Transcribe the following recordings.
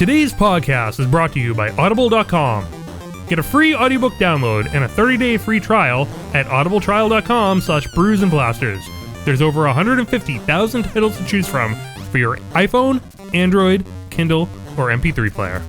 Today's podcast is brought to you by Audible.com. Get a free audiobook download and a 30-day free trial at audibletrial.com/brews and blasters. There's over 150,000 titles to choose from for your iPhone, Android, Kindle, or MP3 player.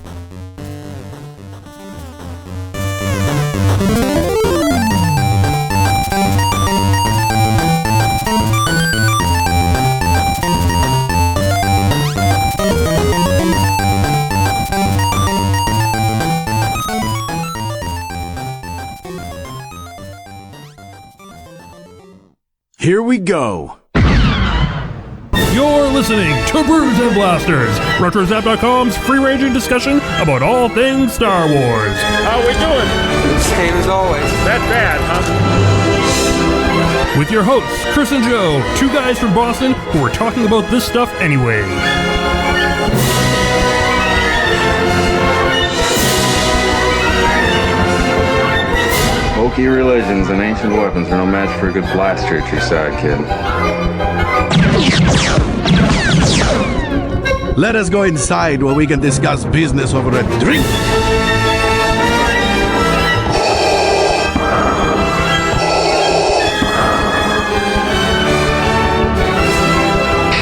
Here we go. You're listening to Brews and Blasters, RetroZap.com's free-ranging discussion about all things Star Wars. How we doing? Same as always. That bad, huh? With your hosts, Chris and Joe, two guys from Boston who are talking about this stuff anyway. Wokey religions and ancient weapons are no match for a good blaster at your side, kid. Let us go inside where we can discuss business over a drink.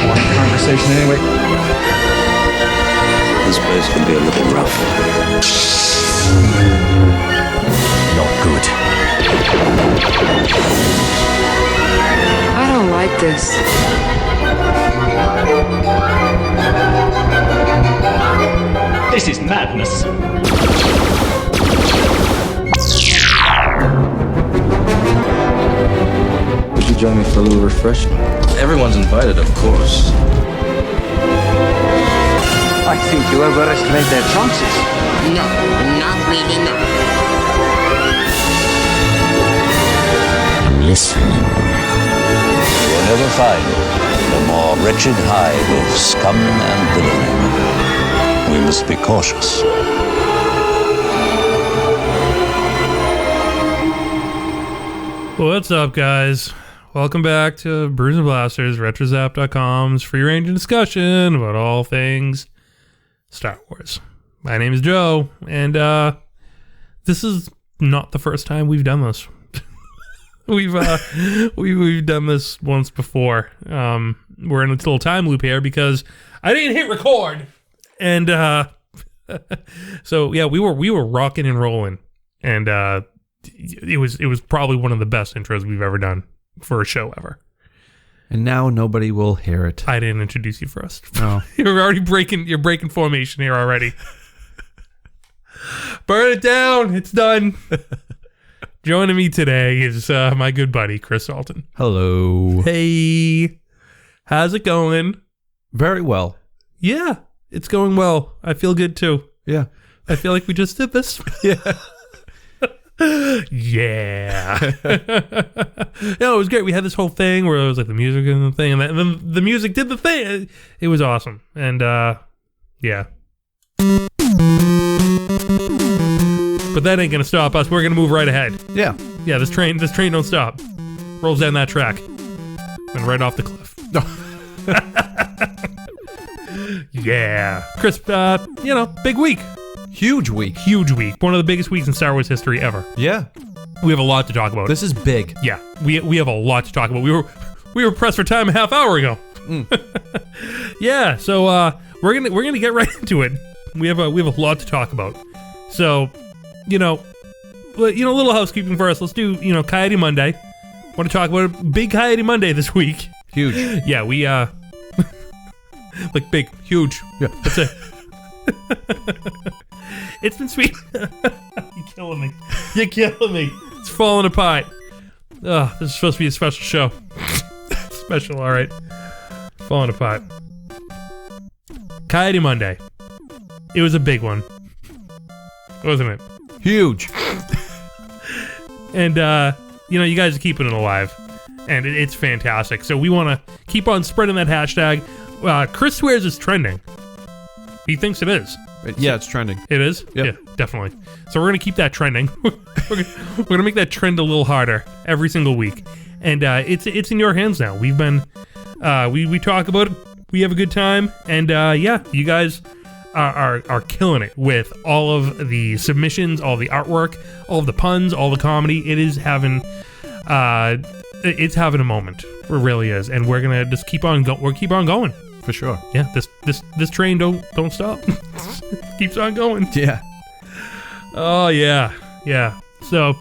One conversation anyway. This place can be a little rough. Not good. I don't like this. This is madness. Would you join me for a little refreshment? Everyone's invited, of course. I think you overestimate their chances. No, not really, no. I'm listening. You will never find a more wretched hive of scum and villainy. We must be cautious. What's up, guys? Welcome back to Brews and Blasters, RetroZap.com's free-ranging discussion about all things Star Wars. My name is Joe, and this is not the first time we've done this. We've done this once before. We're in a little time loop here because I didn't hit record, and so yeah, we were rocking and rolling, and it was probably one of the best intros we've ever done for a show ever. And now nobody will hear it. I didn't introduce you first. No. You're breaking formation here already. Burn it down. It's done. Joining me today is my good buddy, Chris Alton. Hello. Hey. How's it going? Very well. Yeah, it's going well. I feel good too. Yeah. I feel like we just did this. Yeah. Yeah. No, it was great. We had this whole thing where it was like the music and the thing, and then the music did the thing. It was awesome. And yeah. But that ain't gonna stop us. We're gonna move right ahead. Yeah. Yeah, this train don't stop. Rolls down that track. And right off the cliff. Yeah. Chris, big week. Huge week. Huge week. One of the biggest weeks in Star Wars history ever. Yeah. We have a lot to talk about. This is big. Yeah. We have a lot to talk about. We were pressed for time a half hour ago. Yeah, so we're gonna get right into it. We have a lot to talk about. So, a little housekeeping first. Let's do, Coyote Monday. Want to talk about a big Coyote Monday this week. Huge. Yeah, we like big, huge. Yeah. That's it. It's been sweet. You're killing me. It's falling apart. This is supposed to be a special show. Special, all right. Falling apart. Coyote Monday. It was a big one, wasn't it? Huge. And you guys are keeping it alive, and it's fantastic. So we want to keep on spreading that hashtag. Chris swears it's trending. He thinks it is. Yeah, it's trending. It is? Yep. Yeah, definitely. So we're going to keep that trending. we're going to make that trend a little harder every single week. And it's in your hands now. We've been, we talk about it. We have a good time. And you guys are killing it with all of the submissions, all the artwork, all of the puns, all the comedy. It is having it's having a moment. It really is, and we're gonna just keep on going. For sure. Yeah, this train don't stop. Keeps on going. Yeah. Oh yeah. So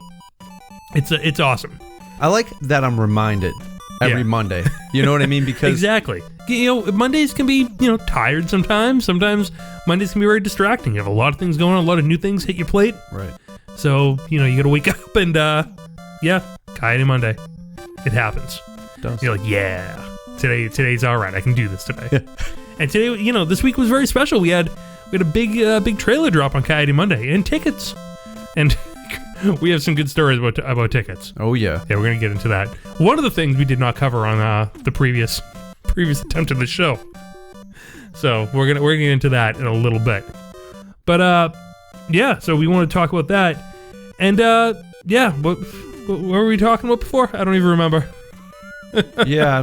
it's awesome. I like that I'm reminded every Monday. You know what I mean? Because exactly. Mondays can be, tired sometimes. Sometimes Mondays can be very distracting. You have a lot of things going on, a lot of new things hit your plate. Right. So, you gotta wake up and, Coyote Monday. It happens. Does. You're like, yeah, today's all right. I can do this today. And today, this week was very special. We had a big trailer drop on Coyote Monday and tickets. And we have some good stories about tickets. Oh, yeah. Yeah, we're going to get into that. One of the things we did not cover on the previous attempt of the show. So we're gonna get into that in a little bit. But so we want to talk about that. And what were we talking about before? I don't even remember. Yeah,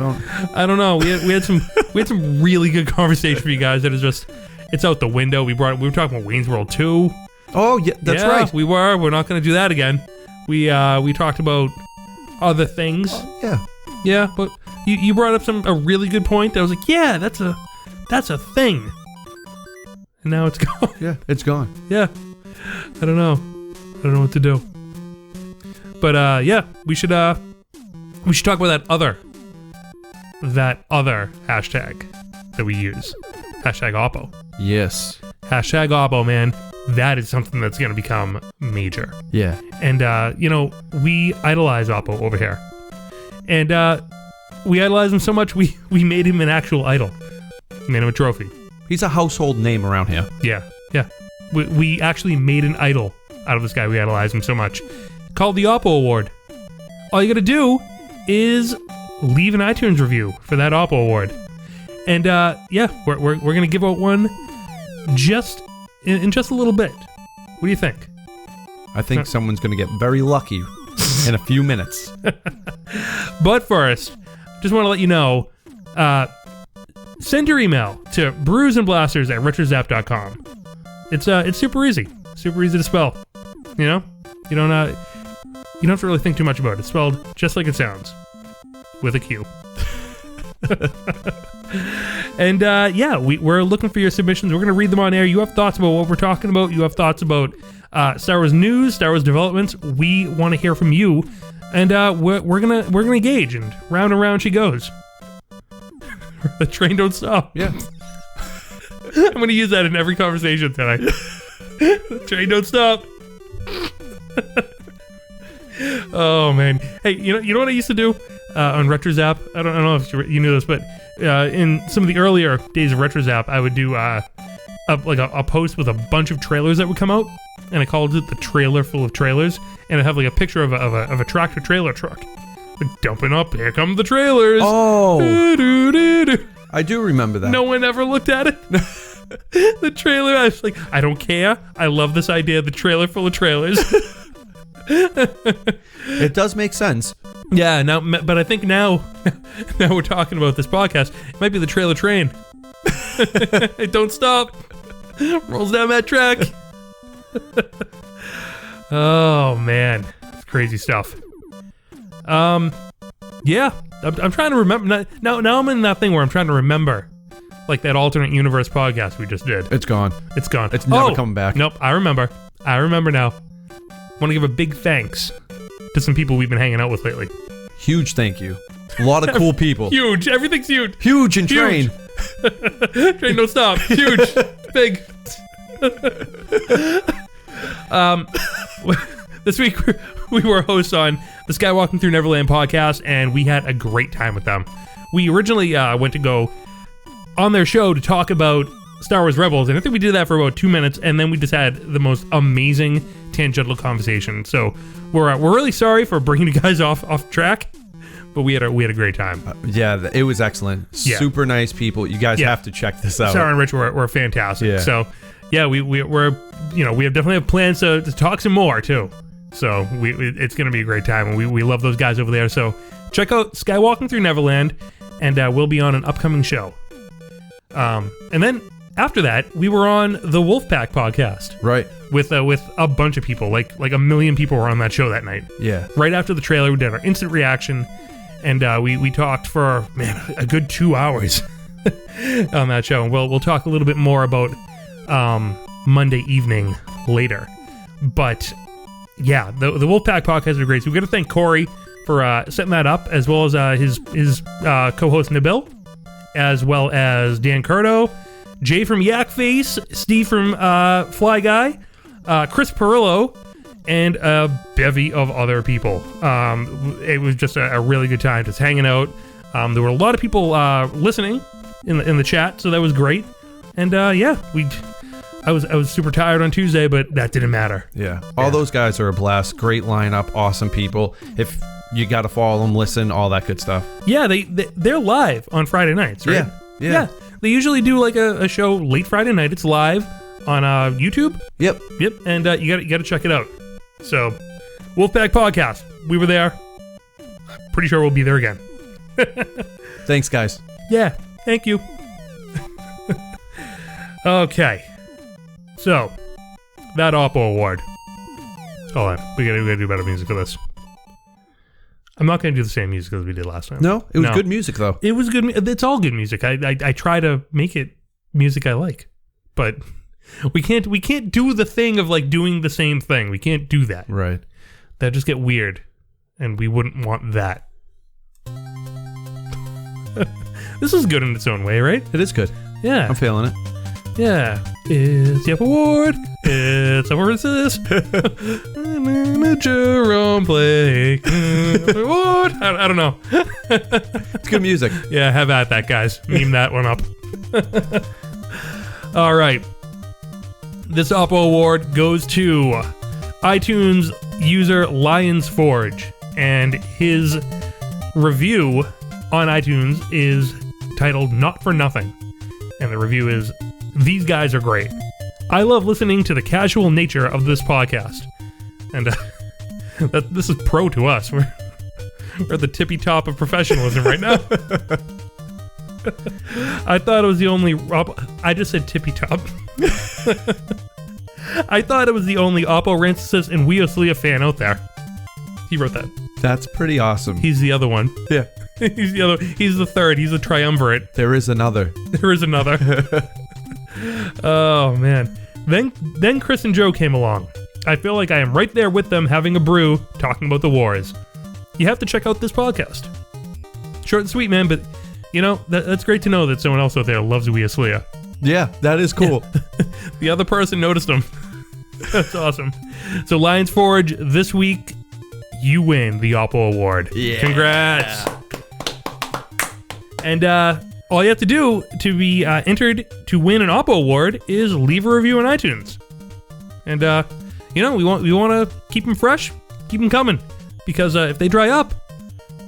I don't know. We had some really good conversation for you guys that is just, it's out the window. We were talking about Wayne's World 2. Oh, yeah, that's right. We were. We're not going to do that again. We talked about other things. Yeah. Yeah, but you brought up a really good point. That I was like, yeah, that's a thing. And now it's gone. Yeah, it's gone. Yeah. I don't know what to do. But we should talk about that other hashtag that we use. Hashtag Oppo. Yes. Hashtag Oppo, man. That is something that's going to become major. Yeah. And, we idolize Oppo over here. And we idolize him so much, we made him an actual idol. We made him a trophy. He's a household name around here. Yeah. We actually made an idol out of this guy. We idolize him so much. Called the Oppo Award. All you got to do is leave an iTunes review for that Oppo Award. And, we're going to give out one just in just a little bit. What do you think? I think someone's going to get very lucky in a few minutes. But first, just want to let you know, send your email to brewsandblasters@retrozap.com. It's super easy to spell. You don't have to really think too much about it. It's spelled just like it sounds, with a Q. And we're looking for your submissions. We're going to read them on air. You have thoughts about what we're talking about. You have thoughts about Star Wars news, Star Wars developments. We want to hear from you, and we're gonna gauge, and round she goes. The train don't stop. Yeah. I'm gonna use that in every conversation tonight. The train don't stop. Oh man. Hey, you know what I used to do on RetroZap? I don't know if you knew this, but in some of the earlier days of RetroZap, I would do a post with a bunch of trailers that would come out, and I called it the trailer full of trailers, and I'd have like a picture of a tractor trailer truck, like dumping up. Here come the trailers. Oh, do. I do remember that. No one ever looked at it. The trailer. I was like, I don't care. I love this idea. The trailer full of trailers. It does make sense. Yeah, but I think now we're talking about this podcast. It might be the trailer train. It don't stop. Rolls down that track. Oh man, it's crazy stuff. Yeah, I'm trying to remember. Now I'm in that thing where I'm trying to remember, like that alternate universe podcast we just did. It's gone. It's gone. It's never coming back. Nope. I remember now. Want to give a big thanks to some people we've been hanging out with lately. Huge thank you. A lot of cool people. Huge. Everything's huge. Huge and train. Train don't stop. Huge. Big. This week we were hosts on the Skywalking Through Neverland podcast, and we had a great time with them. We originally went to go on their show to talk about Star Wars Rebels, and I think we did that for about 2 minutes, and then we just had the most amazing tangential conversation. So we're really sorry for bringing you guys off track, but we had a great time. Yeah, it was excellent. Yeah. Super nice people. You guys have to check this out. Sarah and Rich were fantastic. Yeah. So yeah, we're definitely have plans to talk some more too. So it's gonna be a great time, and we love those guys over there. So check out Skywalking Through Neverland, and we'll be on an upcoming show. And then after that, we were on the Wolfpack podcast. Right. With a bunch of people. Like 1 million people were on that show that night. Yeah. Right after the trailer, we did our instant reaction. And we talked for, a good 2 hours on that show. And we'll talk a little bit more about Monday evening later. But, yeah, the Wolfpack podcast are great. So we've got to thank Corey for setting that up, as well as his co-host Nabil, as well as Dan Curto, Jay from Yak Face, Steve from Fly Guy, Chris Perillo, and a bevy of other people. It was just a really good time, just hanging out. There were a lot of people listening in the chat, so that was great. And I was super tired on Tuesday, but that didn't matter. Yeah. All those guys are a blast. Great lineup. Awesome people. If you got to follow them, listen, all that good stuff. Yeah, they're live on Friday nights, right? Yeah. They usually do like a show late Friday night. It's live on YouTube. Yep. And you got to check it out. So, Wolfpack podcast. We were there. Pretty sure we'll be there again. Thanks, guys. Yeah. Thank you. Okay. So, that Oppo Award. Hold on. We gotta do better music for this. I'm not gonna do the same music as we did last time. No? It was good music, though. It was good. It's all good music. I try to make it music I like. But we can't do the thing of like doing the same thing. We can't do that. Right. That'd just get weird. And we wouldn't want that. This is good in its own way, right? It is good. Yeah. I'm feeling it. Yeah. It's the Up Award. It's Upper Assist. Jerome Blake. Award. I don't know. It's good music. Yeah, have at that, guys. Meme that one up. All right. This Oppo Award goes to iTunes user Lions Forge, and his review on iTunes is titled Not For Nothing. And the review is, these guys are great. I love listening to the casual nature of this podcast. And this is pro to us. We're at the tippy top of professionalism right now. I thought it was the only... I just said tippy top. I thought it was the only Oppo Rancis and Weoslia fan out there. He wrote that. That's pretty awesome. He's the other one. Yeah. He's the other. He's the third. He's a triumvirate. There is another. There is another. Oh, man. Then Chris and Joe came along. I feel like I am right there with them having a brew, talking about the wars. You have to check out this podcast. Short and sweet, man, but, you know, that's great to know that someone else out there loves Weoslia. Yeah, that is cool. The other person noticed him. That's awesome. So, Lions Forge, this week, you win the Oppo Award. Yeah. Congrats. And all you have to do to be entered to win an Oppo Award is leave a review on iTunes. And, you know, we want to keep them fresh, keep them coming. Because if they dry up,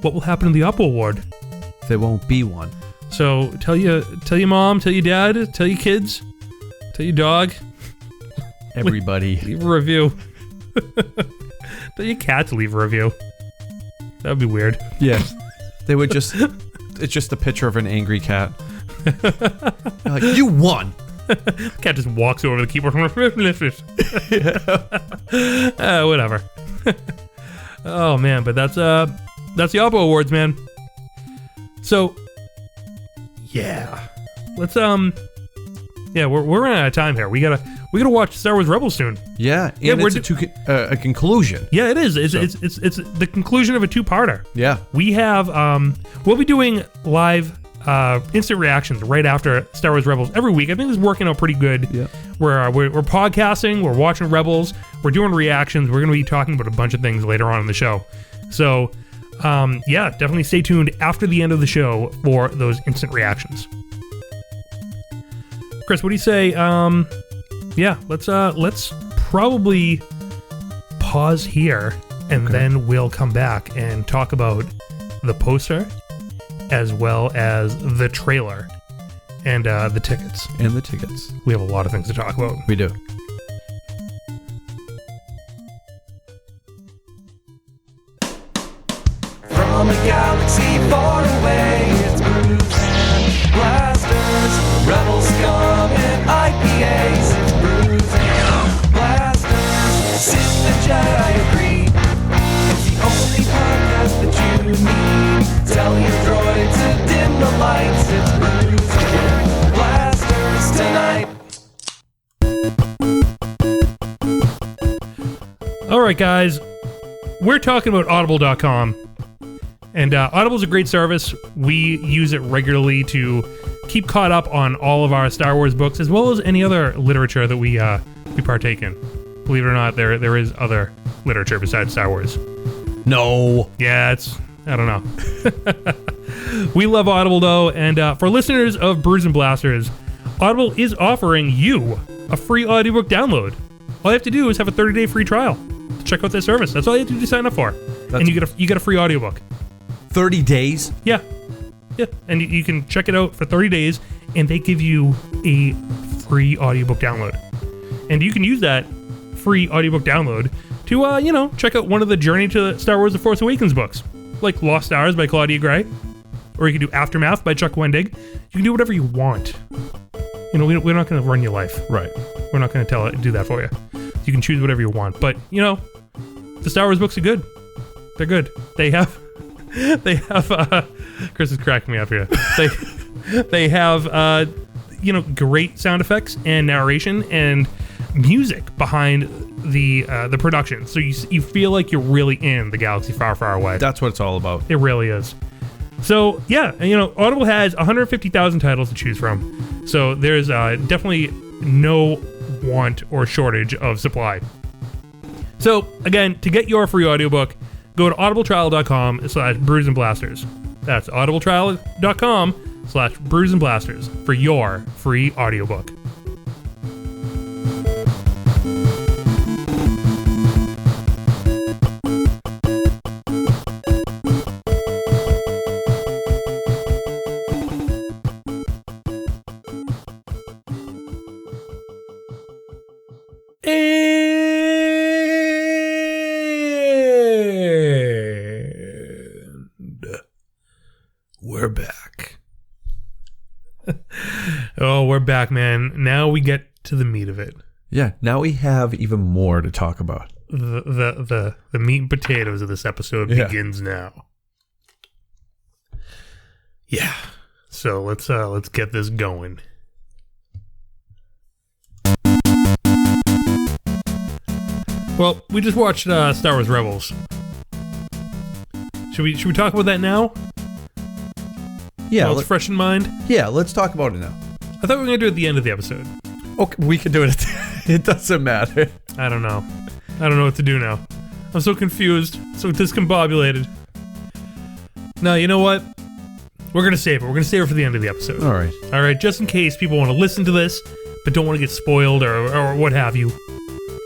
what will happen to the Oppo Award? There won't be one. So tell your mom, tell your dad, tell your kids, tell your dog. Everybody. Leave a review. Tell your cat to leave a review. That would be weird. Yeah. They would just... It's just a picture of an angry cat. Like, you won! The cat just walks over the keyboard. Whatever. Oh, man. But that's the Oppo Awards, man. So... Yeah. Let's yeah, we're running out of time here. We gotta watch Star Wars Rebels soon. Yeah, and it's a conclusion. Yeah, it is. It's the conclusion of a two-parter. Yeah. We have we'll be doing live instant reactions right after Star Wars Rebels every week. I think this is working out pretty good. Yeah. We're podcasting, we're watching Rebels, we're doing reactions. We're gonna be talking about a bunch of things later on in the show. So yeah, definitely stay tuned after the end of the show for those instant reactions. Chris, what do you say? Yeah, let's probably pause here, and then we'll come back and talk about the poster, as well as the trailer, and the tickets. And the tickets. We have a lot of things to talk about. We do. From a galaxy far away, it's Brews and Blasters, Rebels coming. chat, I agree. It's the only podcast that you need. Tell your droid to dim the lights. It's Brews Blasters tonight. All right, guys. We're talking about Audible.com. And Audible's a great service. We use it regularly to keep caught up on all of our Star Wars books, as well as any other literature that we partake in. Believe it or not, there is other literature besides Star Wars. No. Yeah, I don't know. We love Audible, though, and for listeners of Brews and Blasters, Audible is offering you a free audiobook download. All you have to do is have a 30-day free trial to check out their service. That's all you have to do to sign up for. And you get a free audiobook. 30 days? Yeah. And you can check it out for 30 days, and they give you a free audiobook download. And you can use that free audiobook download to, check out one of the Journey to Star Wars The Force Awakens books, like Lost Stars by Claudia Gray, or you can do Aftermath by Chuck Wendig. You can do whatever you want. We're not going to run your life. Right. We're not going to do that for you. You can choose whatever you want. But, the Star Wars books are good. They're good. They have Chris is cracking me up here. They have great sound effects and narration and music behind the production, so you feel like you're really in the galaxy far, far away. That's what it's all about. It really is. So yeah, Audible has 150,000 titles to choose from, so there's definitely no want or shortage of supply. So again, to get your free audiobook, go to audibletrial.com/brews and blasters. That's audibletrial.com/brews and blasters for your free audiobook. We're back. Oh, we're back, man. Now we get to the meat of it. Yeah, now we have even more to talk about. The meat and potatoes of this episode begins now. Yeah. So let's get this going. Well, we just watched Star Wars Rebels. Should we talk about that now? Yeah, it's fresh in mind. Yeah, let's talk about it now. I thought we were gonna do it at the end of the episode. Okay, we can do it. It doesn't matter. I don't know what to do now. I'm so confused, so discombobulated. No, you know what? We're gonna save it. We're gonna save it for the end of the episode. All right. Just in case people want to listen to this, but don't want to get spoiled or what have you.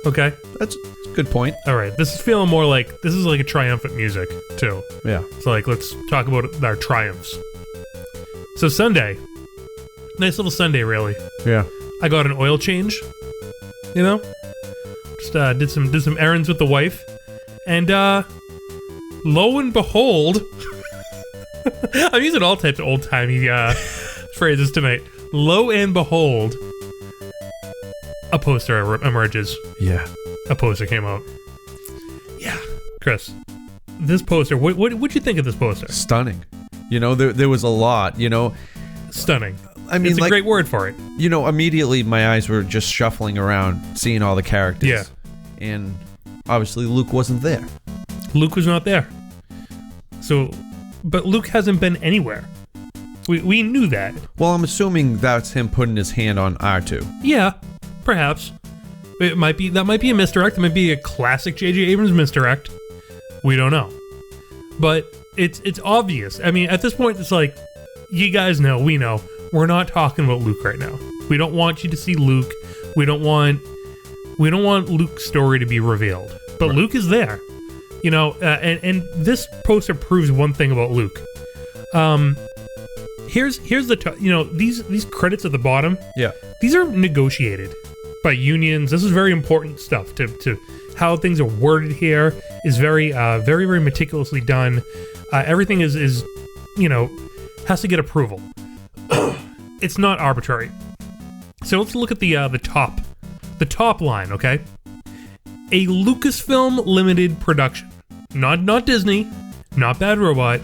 Okay. That's a good point. All right. This is feeling more like this is like a triumphant music too. Yeah. So let's talk about our triumphs. So Sunday, nice little Sunday, really. Yeah. I got an oil change. Just did some errands with the wife, and lo and behold, I'm using all types of old timey phrases tonight. Lo and behold, a poster emerges. Yeah. A poster came out. Yeah, Chris, this poster. What'd you think of this poster? Stunning. There was a lot. Stunning. I mean, it's a great word for it. Immediately my eyes were just shuffling around, seeing all the characters. Yeah. And obviously Luke wasn't there. Luke was not there. But Luke hasn't been anywhere. We knew that. Well, I'm assuming that's him putting his hand on R2. Yeah, perhaps. That might be a misdirect. It might be a classic J.J. Abrams misdirect. We don't know. But it's obvious. I mean, at this point, it's like, you guys know, we know, we're not talking about Luke right now. We don't want you to see Luke. We don't want Luke's story to be revealed. But right. Luke is there. And this poster proves one thing about Luke. Here's the these credits at the bottom. Yeah. These are negotiated by unions. This is very important stuff to how things are worded here is very very meticulously done. Everything is has to get approval. It's not arbitrary. So let's look at the top line, okay? a Lucasfilm limited production. Not Disney, not Bad Robot.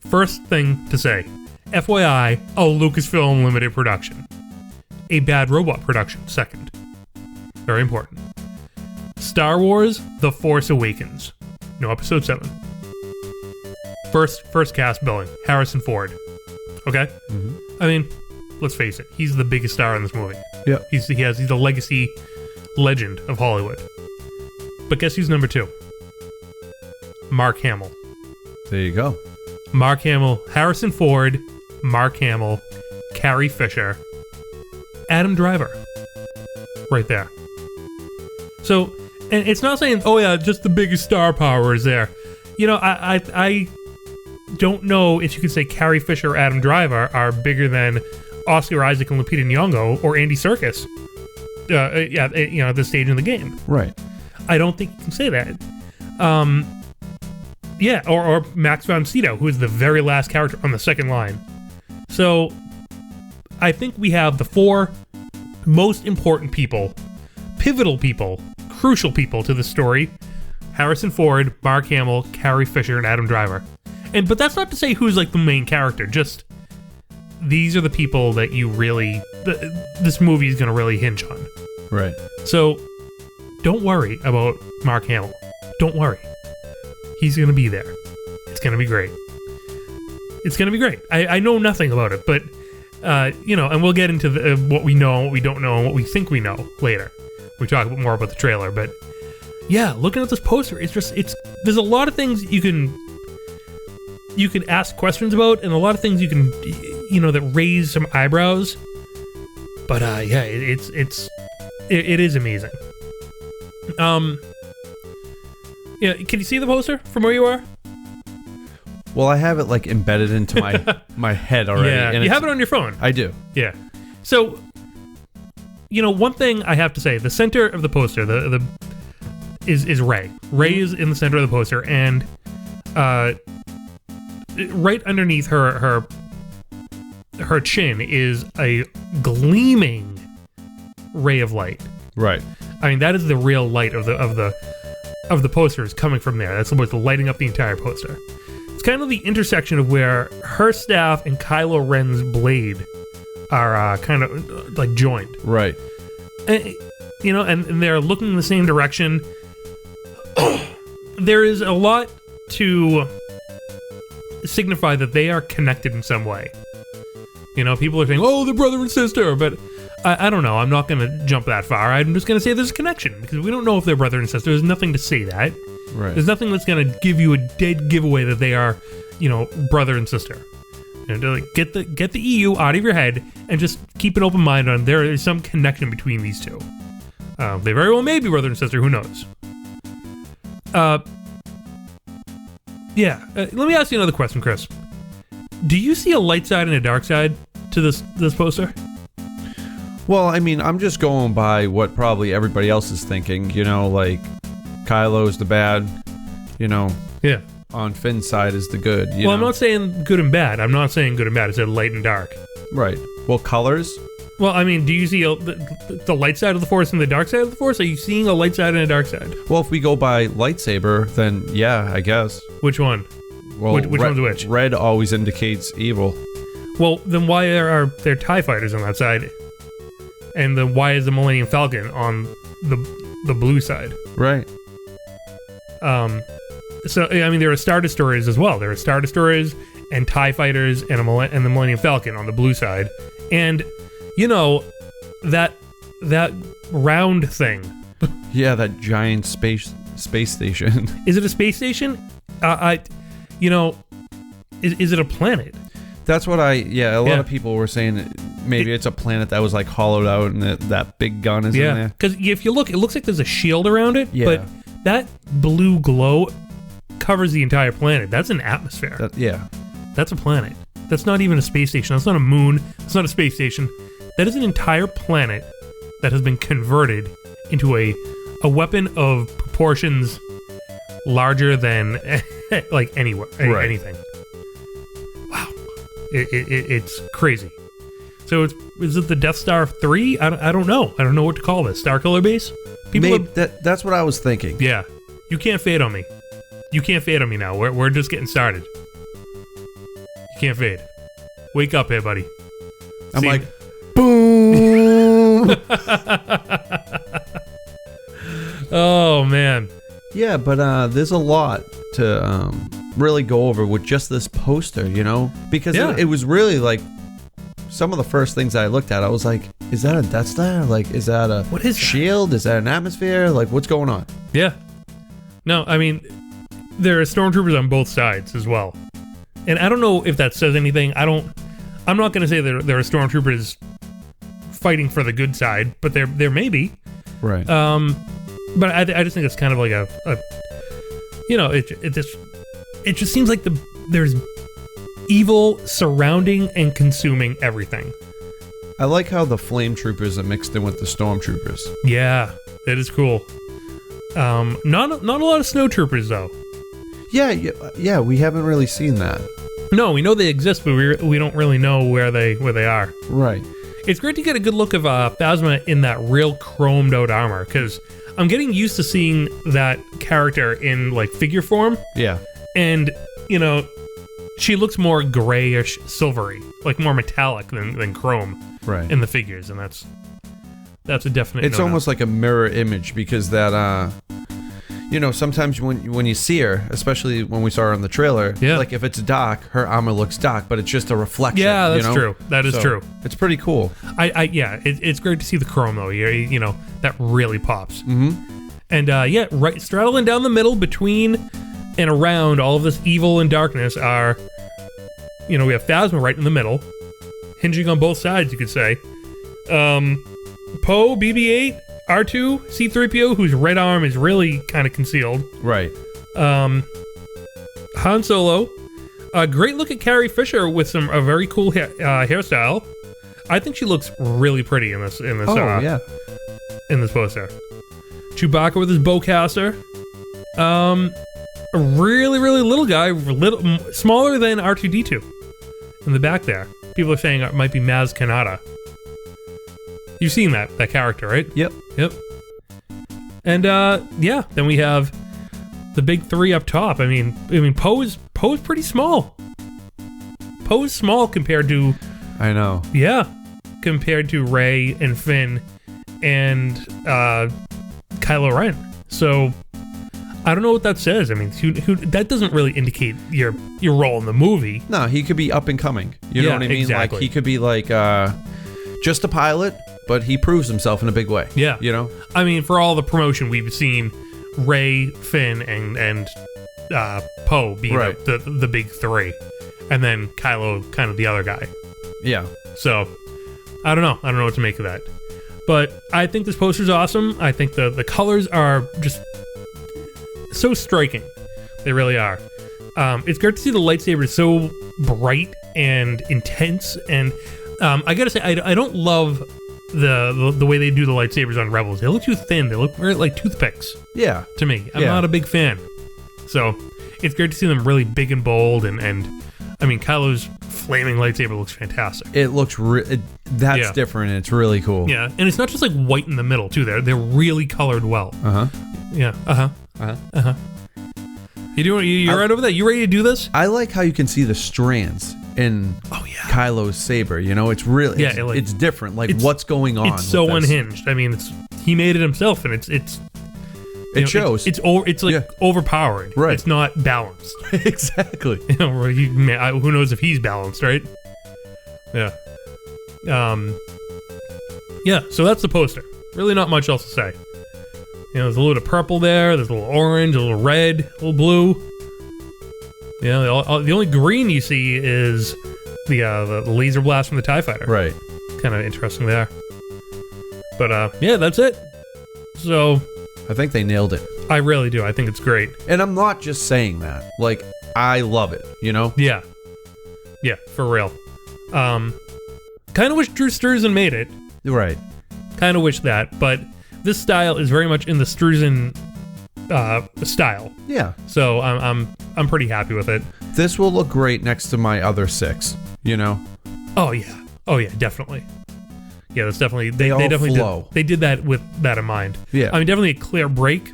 First thing to say, FYI, a Lucasfilm limited production. A Bad Robot production, second. Very important. Star Wars: The Force Awakens. No, Episode 7. First cast billing, Harrison Ford. Okay? Mm-hmm. I mean, let's face it, he's the biggest star in this movie. Yeah. He's a legacy legend of Hollywood. But guess who's number 2? Mark Hamill. There you go. Mark Hamill, Harrison Ford, Mark Hamill, Carrie Fisher, Adam Driver. Right there. So, and it's not saying, oh yeah, just the biggest star power is there. You know, I don't know if you could say Carrie Fisher or Adam Driver are bigger than Oscar Isaac and Lupita Nyong'o or Andy Serkis. At this stage in the game. Right. I don't think you can say that. Or Max von Sydow, who is the very last character on the second line. So, I think we have the 4 most important people, pivotal people, crucial people to the story: Harrison Ford, Mark Hamill, Carrie Fisher, and Adam Driver. But that's not to say who's like the main character. Just these are the people that you really this movie is going to really hinge on. Right. So don't worry about Mark Hamill. Don't worry. He's going to be there. It's going to be great. It's going to be great. I know nothing about it, but and we'll get into what we know, what we don't know, and what we think we know later. We talk more about the trailer, but yeah, looking at this poster, there's a lot of things you can ask questions about, and a lot of things you can, that raise some eyebrows. But it is amazing. Can you see the poster from where you are? Well, I have it like embedded into my head already. Yeah, and you have it on your phone. I do. Yeah. So, one thing I have to say: the center of the poster, is Rey. Rey is in the center of the poster, and right underneath her chin is a gleaming ray of light. Right. I mean, that is the real light of the poster is coming from there. That's what's lighting up the entire poster. It's kind of the intersection of where her staff and Kylo Ren's blade are kind of like joined. Right. And, and they're looking in the same direction. There is a lot to signify that they are connected in some way. People are saying, oh, they're brother and sister, but I don't know. I'm not going to jump that far. I'm just going to say there's a connection, because we don't know if they're brother and sister. There's nothing to say that. Right. There's nothing that's going to give you a dead giveaway that they are, brother and sister. Get the EU out of your head and just keep an open mind on there is some connection between these two. They very well may be brother and sister. Who knows? Let me ask you another question, Chris. Do you see a light side and a dark side to this poster? Well, I mean, I'm just going by what probably everybody else is thinking. Like Kylo's the bad. Yeah. On Finn's side is the good. Well, I'm not saying good and bad. I'm not saying good and bad. I said light and dark. Right. Well, colors. Well, I mean, do you see the light side of the Force and the dark side of the Force? Are you seeing a light side and a dark side? Well, if we go by lightsaber, then yeah, I guess. Which one? Well, which one's which? Red always indicates evil. Well, then why are there TIE fighters on that side? And then why is the Millennium Falcon on the blue side? Right. So, I mean, there are Star Destroyers as well. There are Star Destroyers and TIE fighters and the Millennium Falcon on the blue side. And, that round thing. Yeah, that giant space station. Is it a space station? Is it a planet? That's what a lot of people were saying maybe it's a planet that was like hollowed out and that big gun is in there. Because if you look, it looks like there's a shield around it, yeah. But that blue glow covers the entire planet. That's an atmosphere. That's a planet. That's not even a space station. That's not a moon. It's not a space station. That is an entire planet that has been converted into a weapon of proportions larger than like anywhere, right. Anything. Wow, it's crazy. So is it the Death Star 3? I don't know. I don't know what to call this. Star Killer Base? That's what I was thinking. Yeah. You can't fade on me. You can't fade on me now. We're just getting started. You can't fade. Wake up here, buddy. I'm See? like, boom. Oh, man. Yeah, but there's a lot to really go over with just this poster, you know? Because it was really like some of the first things I looked at, I was like, is that a Death Star? Like, is that a shield? Is that an atmosphere? Like, what's going on? Yeah. No, I mean, there are stormtroopers on both sides as well. And I don't know if that says anything. I'm not going to say there are stormtroopers fighting for the good side, but there may be. Right. But I just think it's kind of like a you know, it just seems like there's evil surrounding and consuming everything. I like how the flame troopers are mixed in with the stormtroopers. Yeah, that is cool. Not a lot of snow troopers though. Yeah, we haven't really seen that. No, we know they exist, but we don't really know where they are. Right. It's great to get a good look of Phasma in that real chromed out armor, because I'm getting used to seeing that character in like figure form. Yeah. And, you know, she looks more grayish, silvery, like more metallic than chrome in the figures, and that's a definite. It's almost like a mirror image, because that you know, sometimes when you see her, especially when we saw her in the trailer, like if it's dark, her armor looks dark, but it's just a reflection. Yeah, that's true. That is true. It's pretty cool. It's great to see the chrome though. You know, that really pops. Mm-hmm. And right, straddling down the middle between and around all of this evil and darkness are, you know, we have Phasma right in the middle, hinging on both sides, you could say. Poe, BB-8, R2, C-3PO, whose red arm is really kind of concealed. Right. Han Solo. A great look at Carrie Fisher with a very cool hairstyle. I think she looks really pretty in this. In this poster. Chewbacca with his bowcaster. A really, really little guy, smaller than R2-D2 in the back there. People are saying it might be Maz Kanata. You've seen that character, right? Yep. And then we have the big three up top. I mean, Poe's pretty small. Poe's small compared to. I know. Yeah, compared to Rey and Finn and Kylo Ren. So I don't know what that says. I mean, who that doesn't really indicate your role in the movie. No, he could be up and coming. You know what I mean? Exactly. Like he could be like just a pilot, but he proves himself in a big way. Yeah. You know? I mean, for all the promotion we've seen, Rey, Finn, and Poe being the big three. And then Kylo kind of the other guy. Yeah. So, I don't know. I don't know what to make of that. But I think this poster's awesome. I think the colors are just so striking. They really are. It's great to see the lightsabers so bright and intense. And I gotta say, I don't love the way they do the lightsabers on Rebels. They look too thin. They look very like toothpicks. Yeah. To me. I'm not a big fan. So it's great to see them really big and bold. And I mean, Kylo's flaming lightsaber looks fantastic. It looks that's different. And it's really cool. Yeah. And it's not just like white in the middle too. They're really colored well. Yeah. You right over that? You ready to do this? I like how you can see the strands in Kylo's saber. You know, it's really it's different. Like what's going on? It's so unhinged. I mean, he made it himself, and it shows. It's overpowered. Right. It's not balanced. Exactly. You know, who knows if he's balanced, right? Yeah. Yeah. So that's the poster. Really, not much else to say. You know, there's a little bit of purple there. There's a little orange, a little red, a little blue. You know, the only green you see is the laser blast from the TIE Fighter. Right. Kind of interesting there. But yeah, that's it. So I think they nailed it. I really do. I think it's great. And I'm not just saying that. Like, I love it, you know? Yeah. Yeah, for real. Kind of wish Drew Struzan made it. Right. Kind of wish that, but this style is very much in the Struzan style. Yeah. So I'm pretty happy with it. This will look great next to my other 6, you know? Oh yeah, definitely. Yeah, that's definitely they all definitely flow. they did that with that in mind. Yeah. I mean, definitely a clear break.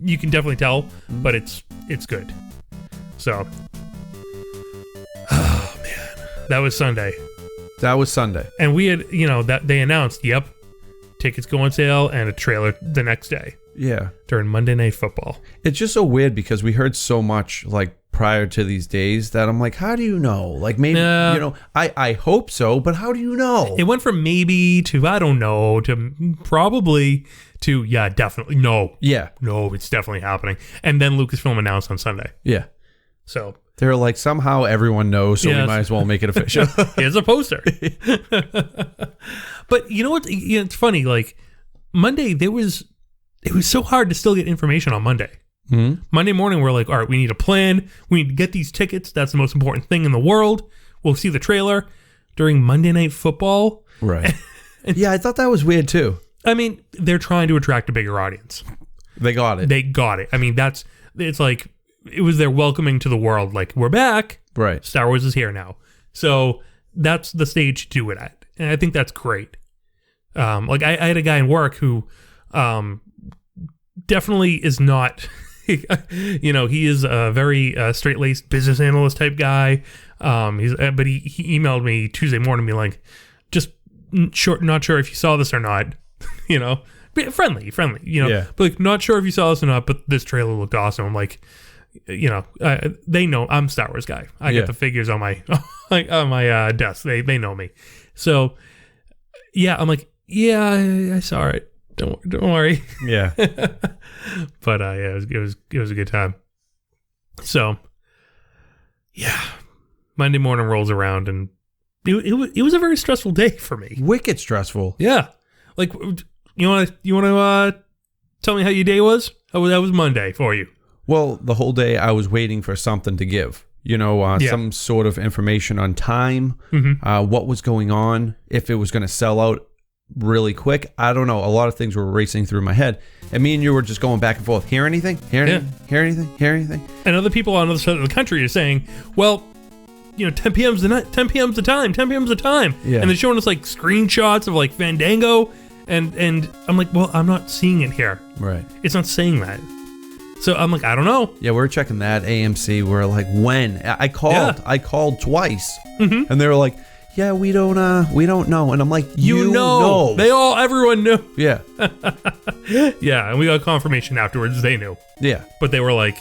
You can definitely tell, but it's good. So, oh man, that was Sunday. That was Sunday. And we had, that they announced, yep, tickets go on sale and a trailer the next day. Yeah. During Monday Night Football. It's just so weird because we heard so much like prior to these days that I'm like, how do you know? Like maybe, I hope so, but how do you know? It went from maybe to, I don't know, to probably to, yeah, definitely. No. Yeah. No, it's definitely happening. And then Lucasfilm announced on Sunday. Yeah. So. They're like, somehow everyone knows, so we might as well make it official. Here's a poster. But you know what? It's funny. Like Monday, it was so hard to still get information on Monday. Mm-hmm. Monday morning, we're like, all right, we need a plan. We need to get these tickets. That's the most important thing in the world. We'll see the trailer during Monday Night Football. Right. Yeah, I thought that was weird too. I mean, they're trying to attract a bigger audience. They got it. I mean, it's like, it was their welcoming to the world. Like, we're back. Right. Star Wars is here now. So that's the stage to do it at. And I think that's great. Like I had a guy in work who definitely is not, he is a very straight-laced business analyst type guy. But he emailed me Tuesday morning, be like, just not sure if you saw this or not, friendly, Yeah. but like, not sure if you saw this or not, but this trailer looked awesome. I'm like, they know I'm a Star Wars guy. I get the figures on my on my desk. They know me. So yeah, I'm like, yeah, I saw it. Don't worry. Yeah. But it was a good time. So yeah, Monday morning rolls around and it was a very stressful day for me. Wicked stressful. Yeah. Like, you want to tell me how your day was? That was Monday for you. Well, the whole day I was waiting for something to give, some sort of information on time, what was going on, if it was going to sell out really quick. I don't know. A lot of things were racing through my head. And me and you were just going back and forth. Hear anything? Hear anything? Hear anything? Hear anything? And other people on the other side of the country are saying, well, 10 p.m.'s the night. 10 p.m.'s the time. 10 p.m.'s the time. Yeah. And they're showing us like screenshots of like Fandango. And I'm like, well, I'm not seeing it here. Right. It's not saying that. So I'm like, I don't know. Yeah, we're checking that AMC. We're like, when? I called twice, and they were like, yeah, we don't know. And I'm like, you know. Everyone knew. Yeah. Yeah, and we got confirmation afterwards. They knew. Yeah. But they were like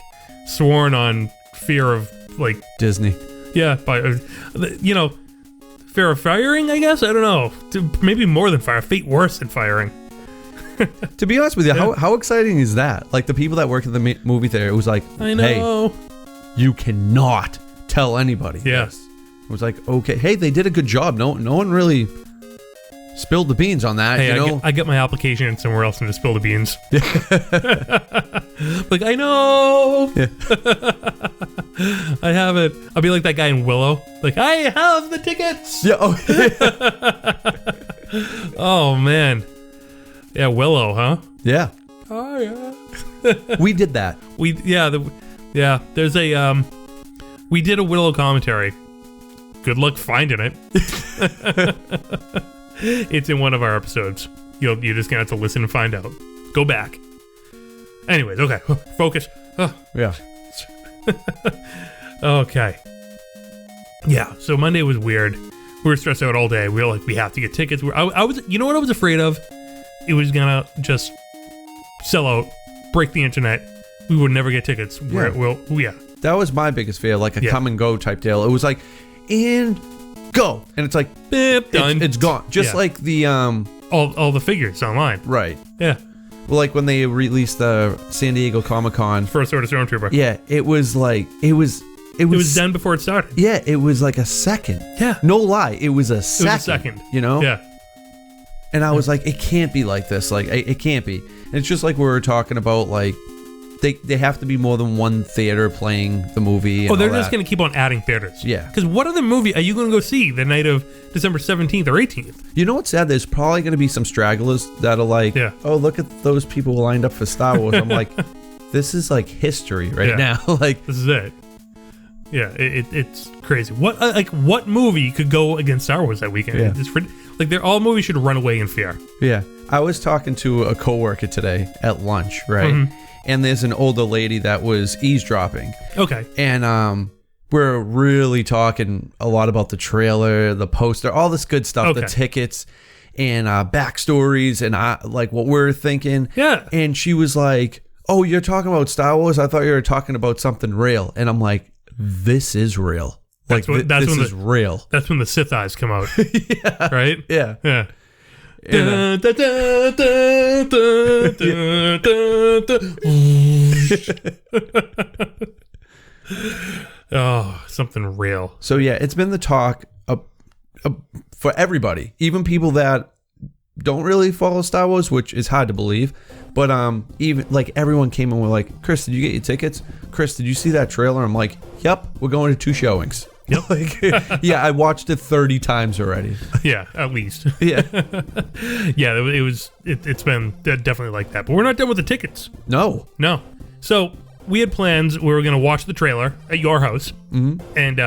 sworn on fear of like Disney. Yeah, by fear of firing, I guess. I don't know. Maybe more than fire. Fate worse than firing. To be honest with you, how exciting is that? Like the people that work at the movie theater, it was like, I know. Hey, you cannot tell anybody. Yes. It was like, okay, hey, they did a good job. No one really spilled the beans on that. Hey, I get my application in somewhere else and just spill the beans. Like, I know. Yeah. I have it. I'll be like that guy in Willow. Like, I have the tickets. Yeah. Oh man. Yeah, Willow, huh? Yeah. Oh yeah. We did that. There's a we did a Willow commentary. Good luck finding it. It's in one of our episodes. You're just gonna have to listen and find out. Go back. Anyways, okay. Focus. Oh. Yeah. Okay. Yeah, so Monday was weird. We were stressed out all day. We were like, we have to get tickets. I was, you know what I was afraid of? It was gonna just sell out, break the internet. We would never get tickets. Yeah. That was my biggest fear, like a come and go type deal. It was like, and go, and it's like, beep, done. It's gone. Just like the all the figures online. Right. Yeah. Well, like when they released the San Diego Comic-Con First Order Stormtrooper. Yeah, it was like it was done before it started. Yeah, it was like a second. Yeah. No lie, it was a second. It was a second. You know? Yeah. And I was like, it can't be like this. Like, it can't be. And it's just like we were talking about, like, they have to be more than one theater playing the movie. They're just going to keep on adding theaters. Yeah. Because what other movie are you going to go see the night of December 17th or 18th? You know what's sad? There's probably going to be some stragglers that are like, oh, look at those people lined up for Star Wars. I'm like, this is like history right now. Like, this is it. Yeah, it's crazy. What movie could go against Star Wars that weekend? Yeah. Like, all movies should run away in fear. Yeah. I was talking to a coworker today at lunch, right? And there's an older lady that was eavesdropping. Okay. And we're really talking a lot about the trailer, the poster, all this good stuff, the tickets and backstories and like what we're thinking. Yeah. And she was like, "Oh, you're talking about Star Wars? I thought you were talking about something real." And I'm like, "This is real. Like, this is real." That's when the Sith eyes come out. Yeah. Right? Yeah. Yeah. Oh, something real. So yeah, it's been the talk for everybody, even people that don't really follow Star Wars, which is hard to believe. But even like everyone came in with like, "Chris, did you get your tickets? Chris, did you see that trailer?" I'm like, "Yep, we're going to 2 showings." Yep. Like, yeah, I watched it 30 times already. Yeah, at least. Yeah. Yeah, it's been definitely like that. But we're not done with the tickets. No. So we had plans. We were going to watch the trailer at your house, and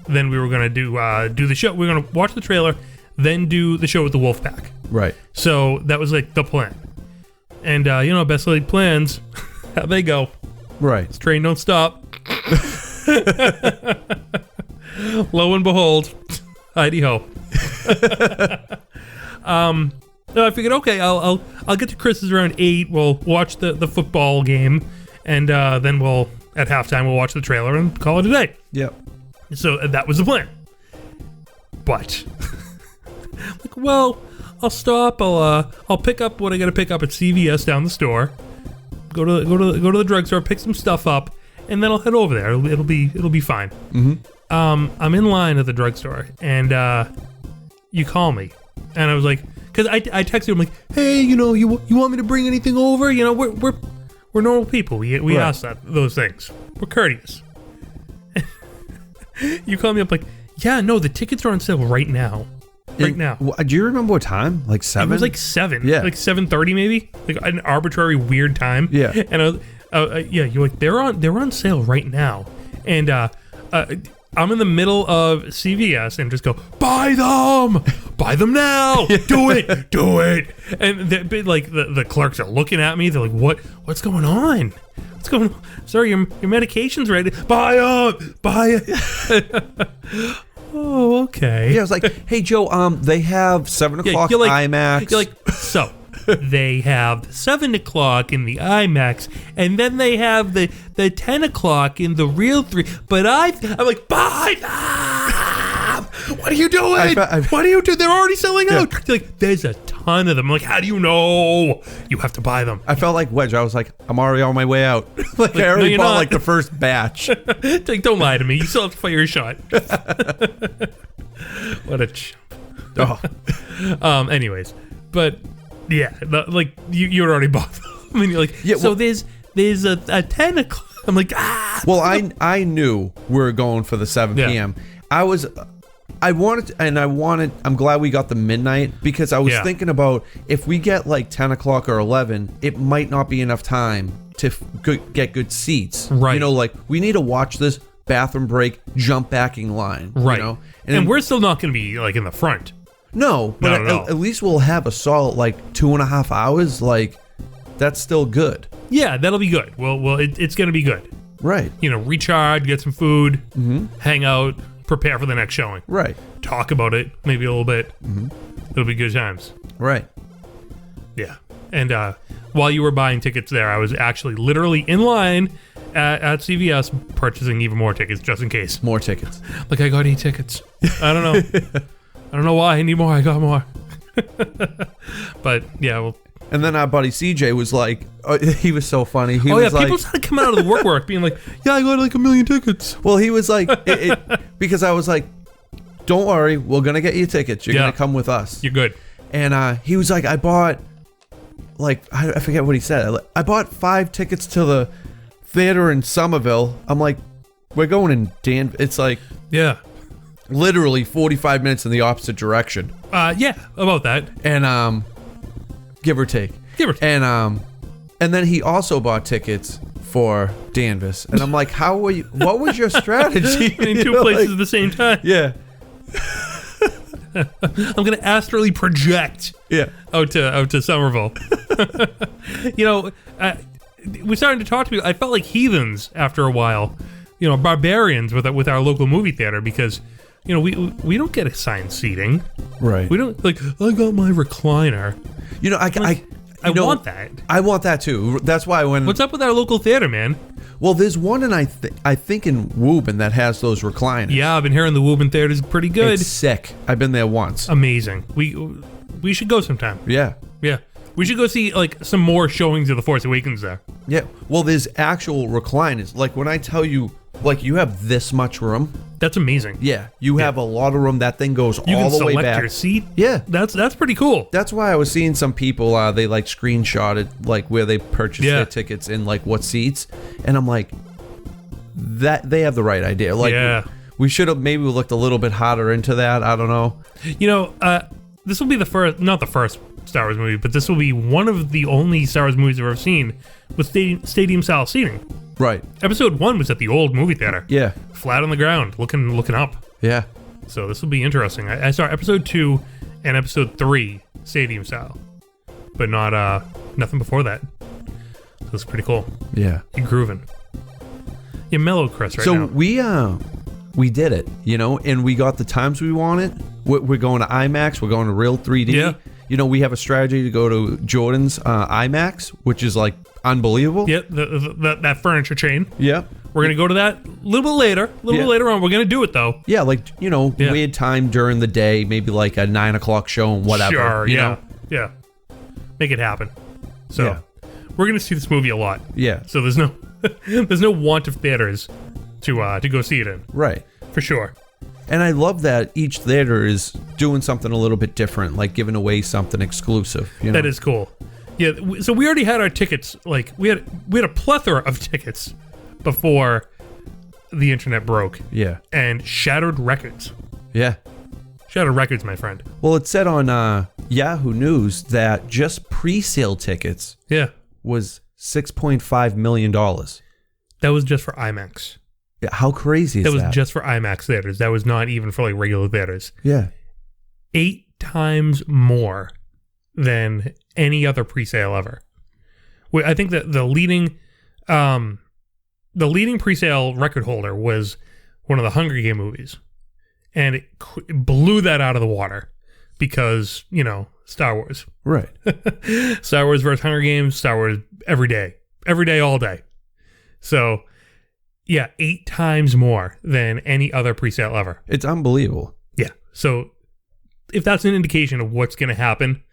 then we were going to do the show. We were going to watch the trailer, then do the show with the Wolfpack. Right. So that was like the plan. And best laid plans, how they go. Right. This train don't stop. Lo and behold, Heidi ho. I figured, okay, I'll get to Chris's around 8. We'll watch the football game, and then we'll at halftime we'll watch the trailer and call it a day. Yep. So that was the plan. But like, well, I'll stop. I'll pick up what I got to pick up at CVS down the store. Go to the drugstore, pick some stuff up, and then I'll head over there. It'll be fine. Mm-hmm. I'm in line at the drugstore, and you call me, and I was like, because I texted him like, "Hey, you want me to bring anything over? We're normal people. We ask those things. We're courteous." You call me up like, "Yeah, no, the tickets are on sale right now." Right now. Do you remember what time? Like 7? It was like 7. Yeah. Like 7:30 maybe. Like an arbitrary weird time. Yeah. And you're like, they're on sale right now. And I'm in the middle of CVS and just go, "Buy them now, do it." And the clerks are looking at me. They're like, what's going on? What's going on? Sir, your medication's ready. Buy it. Oh, okay. Yeah, I was like, "Hey, Joe, they have 7 o'clock IMAX." You're like, so they have 7 o'clock in the IMAX, and then they have the 10 o'clock in the real 3. But I'm like, buy them! What are you doing? What are you doing? They're already selling out. You're like, there's a ton of them. I'm like, how do you know? You have to buy them. I felt like Wedge. I was like, I'm already on my way out. Like I already bought like the first batch. It's like, don't lie to me. You still have to fire your shot. What a chump. Oh. Anyways, but yeah, you had already bought them. I mean, you're like, yeah. So there's a 10 o'clock. I'm like, ah. Well, I knew we were going for the 7 p.m. I'm glad we got the midnight, because I was thinking about if we get like 10 o'clock or 11, it might not be enough time to get good seats. Right. Like we need to watch this, bathroom break, jump back in line. Right. And we're still not going to be like in the front. No, but at least we'll have a solid like 2.5 hours. Like that's still good. Yeah, that'll be good. Well, it's going to be good. Right. Recharge, get some food, hang out, prepare for the next showing. Right. Talk about it, maybe a little bit. It'll be good times. Right. Yeah. And while you were buying tickets there, I was actually literally in line at CVS purchasing even more tickets just in case. More tickets. Like, I got 8 tickets. I don't know. I don't know why. I need more. I got more. But yeah, well. And then our buddy CJ was like, he was so funny. He was people started coming out of the work being like, "Yeah, I got like 1 million tickets." Well, he was like, because I was like, "Don't worry, we're gonna get you tickets. You're gonna come with us. You're good." And he was like, "I bought, like, I forget what he said. I bought 5 tickets to the theater in Somerville." I'm like, "We're going in It's like, yeah, literally 45 minutes in the opposite direction." Yeah, about that. And give or take. And then he also bought tickets for Danvers, and I'm like, what was your strategy? In 2 places at the same time. Yeah. I'm gonna astrally project. Yeah. Out to Somerville. We're starting to talk to people. I felt like heathens after a while. Barbarians with our local movie theater because we don't get assigned seating. Right. We don't I got my recliner. I want that. I want that too. That's why what's up with our local theater, man? Well, there's one I think in Woburn that has those recliners. Yeah, I've been hearing the Woburn theater is pretty good. It's sick. I've been there once. Amazing. We should go sometime. Yeah. Yeah. We should go see some more showings of the Force Awakens there. Yeah. Well, there's actual recliners. Like when I tell you, you have this much room. That's amazing. Yeah. You have a lot of room. That thing goes all the way back. You can select your seat. Yeah. That's pretty cool. That's why I was seeing some people, they screenshotted where they purchased their tickets and what seats. And I'm like, that they have the right idea. We should have maybe looked a little bit harder into that. I don't know. This will be not the first Star Wars movie, but this will be one of the only Star Wars movies I've ever seen with stadium style seating. Right. Episode 1 was at the old movie theater. Yeah. Flat on the ground, looking up. Yeah. So this will be interesting. I saw episode 2 and episode 3 stadium style, but not nothing before that. So it's pretty cool. Yeah. You're grooving. You're mellow, Chris, right now. So we did it, and we got the times we wanted. We're going to IMAX. We're going to real 3D. Yeah. We have a strategy to go to Jordan's IMAX, which is unbelievable. Yeah, that furniture chain. Yeah. We're going to go to that a little bit later. Later on. We're going to do it, though. Yeah, weird time during the day, maybe a 9 o'clock show and whatever. Sure, you know? Yeah. Make it happen. So, we're going to see this movie a lot. Yeah. So there's no want of theaters to go see it in. Right. For sure. And I love that each theater is doing something a little bit different, giving away something exclusive. That is cool. Yeah, so we already had our tickets. We had a plethora of tickets before the internet broke. Yeah. And shattered records. Yeah. Shattered records, my friend. Well, it said on Yahoo News that just pre-sale tickets was $6.5 million. That was just for IMAX. Yeah, how crazy is that? That was just for IMAX theaters. That was not even for regular theaters. Yeah. 8 times more than any other pre-sale ever. I think that the leading pre-sale record holder was one of the Hunger Game movies, and it blew that out of the water because Star Wars. Right. Star Wars versus Hunger Games. Star Wars every day, all day. So. Yeah, 8 times more than any other pre-sale ever. It's unbelievable. Yeah. So if that's an indication of what's going to happen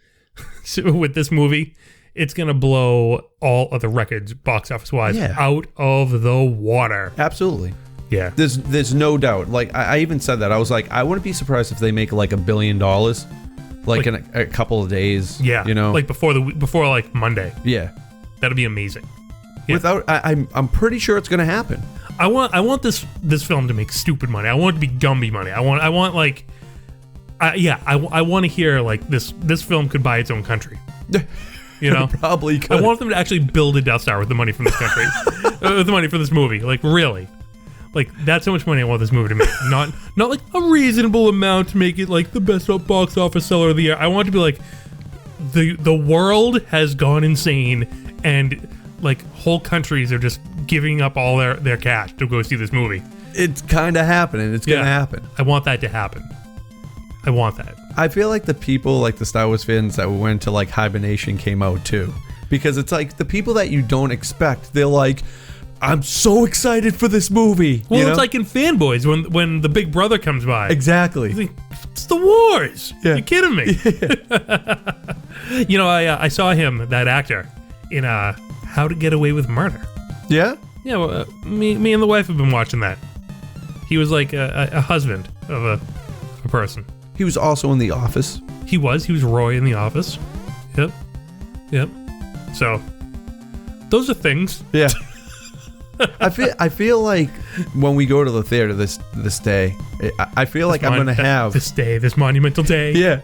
with this movie, it's going to blow all of the records box office wise out of the water. Absolutely. Yeah. There's no doubt. I even said that. I was like, I wouldn't be surprised if they make $1 billion in a couple of days. Yeah. Before Monday. Yeah. That'd be amazing. Yeah. I'm pretty sure it's going to happen. I want this film to make stupid money. I want it to be Gumby money. I want to hear this film could buy its own country. Probably could. I want them to actually build a Death Star with the money from this country, with the money for this movie. Really, that's how much money I want this movie to make. Not a reasonable amount to make it the best box office seller of the year. I want it to be the world has gone insane and. Whole countries are just giving up all their cash to go see this movie. It's kind of happening. It's going to happen. I want that to happen. I want that. I feel like the people, the Star Wars fans that went to Hibernation came out too. Because it's the people that you don't expect. They're I'm so excited for this movie. Well, it's in Fanboys when the big brother comes by. Exactly. It's the wars. Yeah. You're kidding me. Yeah. I saw him, that actor, in How to Get Away with Murder. Yeah? Yeah, well, me and the wife have been watching that. He was a husband of a person. He was also in The Office. He was Roy in The Office. Yep. So, those are things. Yeah. I feel like when we go to the theater this day, I feel like I'm going to have... This monumental day. Yeah.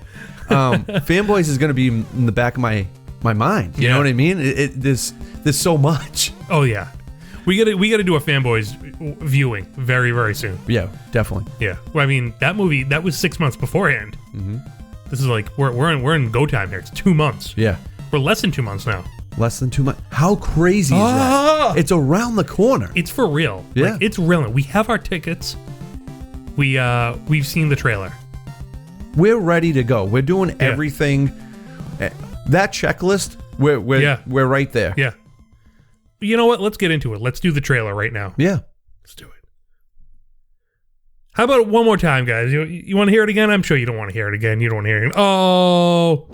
Fanboys is going to be in the back of my mind. You know what I mean? There's so much. Oh, yeah. We gotta do a fanboys viewing very, very soon. Yeah, definitely. Yeah. Well, I mean, that movie, that was 6 months beforehand. Mm-hmm. This is like, we're in go time here. It's 2 months. Yeah. We're less than 2 months now. Less than 2 months. How crazy is that? It's around the corner. It's for real. Yeah. Like, it's real. We have our tickets. We've seen the trailer. We're ready to go. We're doing everything. That checklist, we're right there. Yeah. You know what? Let's get into it. Let's do the trailer right now. Yeah. Let's do it. How about it one more time, guys? You want to hear it again? I'm sure you don't want to hear it again. You don't want to hear it again. Oh.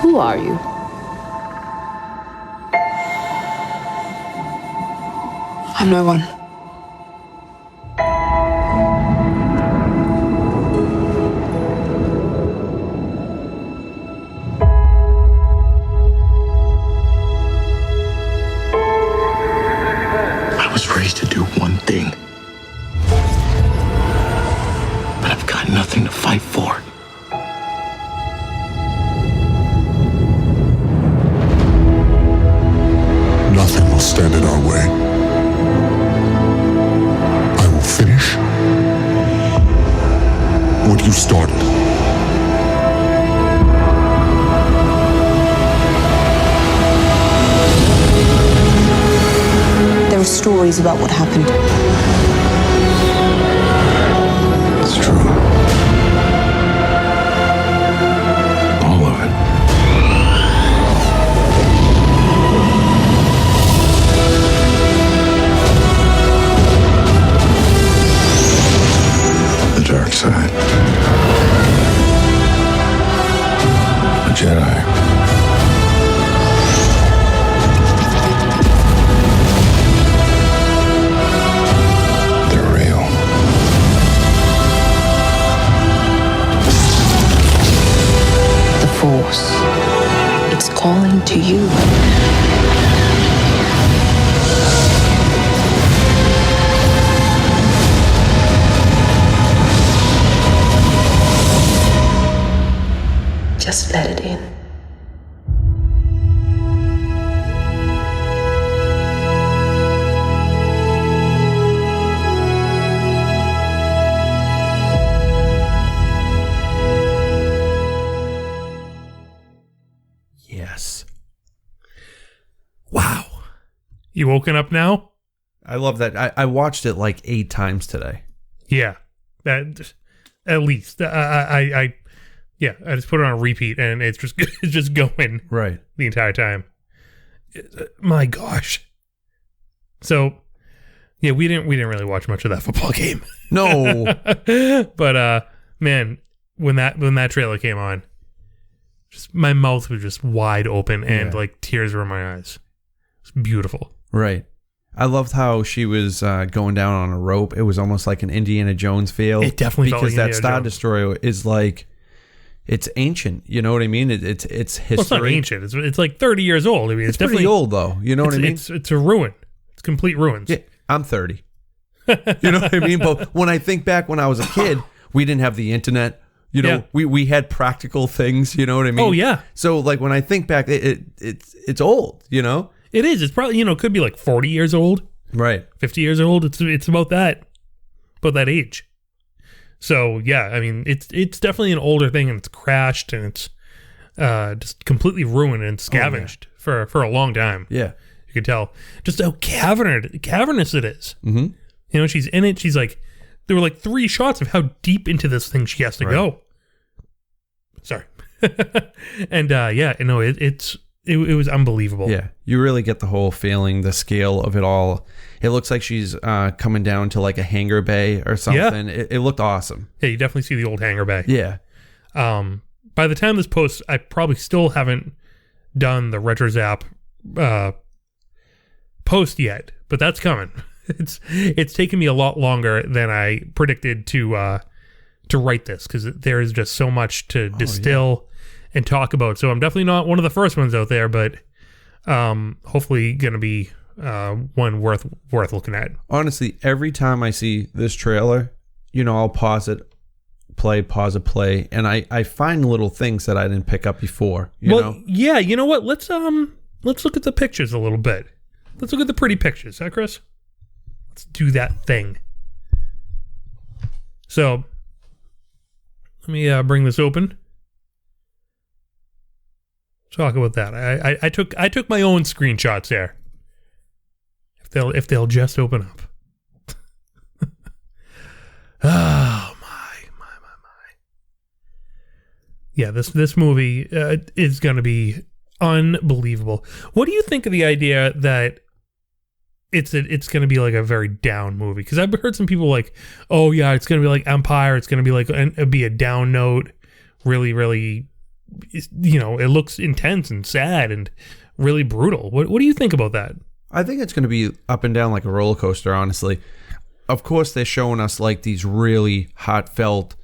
Who are you? I'm no one. I was raised to do one thing. But I've got nothing to fight for. Nothing will stand in our way. I will finish what you started. There are stories about what happened. It's true. All of it. The dark side. A Jedi. They're real. The Force. It's calling to you. Just let it in. Yes. Wow. You woken up now? I love that. I watched it like 8 times today. Yeah. That at least. I just put it on repeat and it's just going Right. the entire time. My gosh. So yeah, we didn't really watch much of that football game. No. But man, when that trailer came on, just my mouth was just wide open and like tears were in my eyes. It's beautiful. Right. I loved how she was going down on a rope. It was almost like an Indiana Jones feel. It definitely felt because like that Indiana Star Jones. Destroyer is like, it's ancient. You know what I mean? It's history. Well, it's not ancient. It's like 30 years old. I mean, It's pretty old though. You know what I mean? It's a ruin. It's complete ruins. Yeah, I'm 30. You know what I mean? But when I think back when I was a kid, we didn't have the internet. You know, we had practical things. You know what I mean? Oh yeah. So like when I think back, it's old. You know? It is. It's probably could be like 40 years old. Right. 50 years old. It's about that age. So yeah, I mean, it's definitely an older thing, and it's crashed, and it's just completely ruined and scavenged for a long time. Yeah, you could tell just how cavernous it is. Mm-hmm. You know, she's in it. She's like, there were like 3 shots of how deep into this thing she has to go. Sorry, and it was unbelievable. Yeah, you really get the whole feeling, the scale of it all. It looks like she's coming down to like a hangar bay or something. Yeah. It looked awesome. Yeah, you definitely see the old hangar bay. Yeah. By the time this posts, I probably still haven't done the RetroZap post yet, but that's coming. It's taken me a lot longer than I predicted to write this, because there is just so much to distill and talk about. So I'm definitely not one of the first ones out there, but hopefully going to be one worth looking at. Honestly, every time I see this trailer, I'll pause it, play, pause it, play, and I find little things that I didn't pick up before. You know? Yeah. You know what? Let's look at the pictures a little bit. Let's look at the pretty pictures, huh, Chris? Let's do that thing. So, let me bring this open. Talk about that. I took my own screenshots there. If they'll just open up. Oh my. Yeah, this movie is going to be unbelievable. What do you think of the idea that it's going to be like a very down movie? Because I've heard some people like, oh yeah, it's going to be like Empire. It's going to be like it'll be a down note. Really, really, you know, it looks intense and sad and really brutal. What do you think about that? I think it's going to be up and down like a roller coaster, honestly. Of course, they're showing us like these really heartfelt,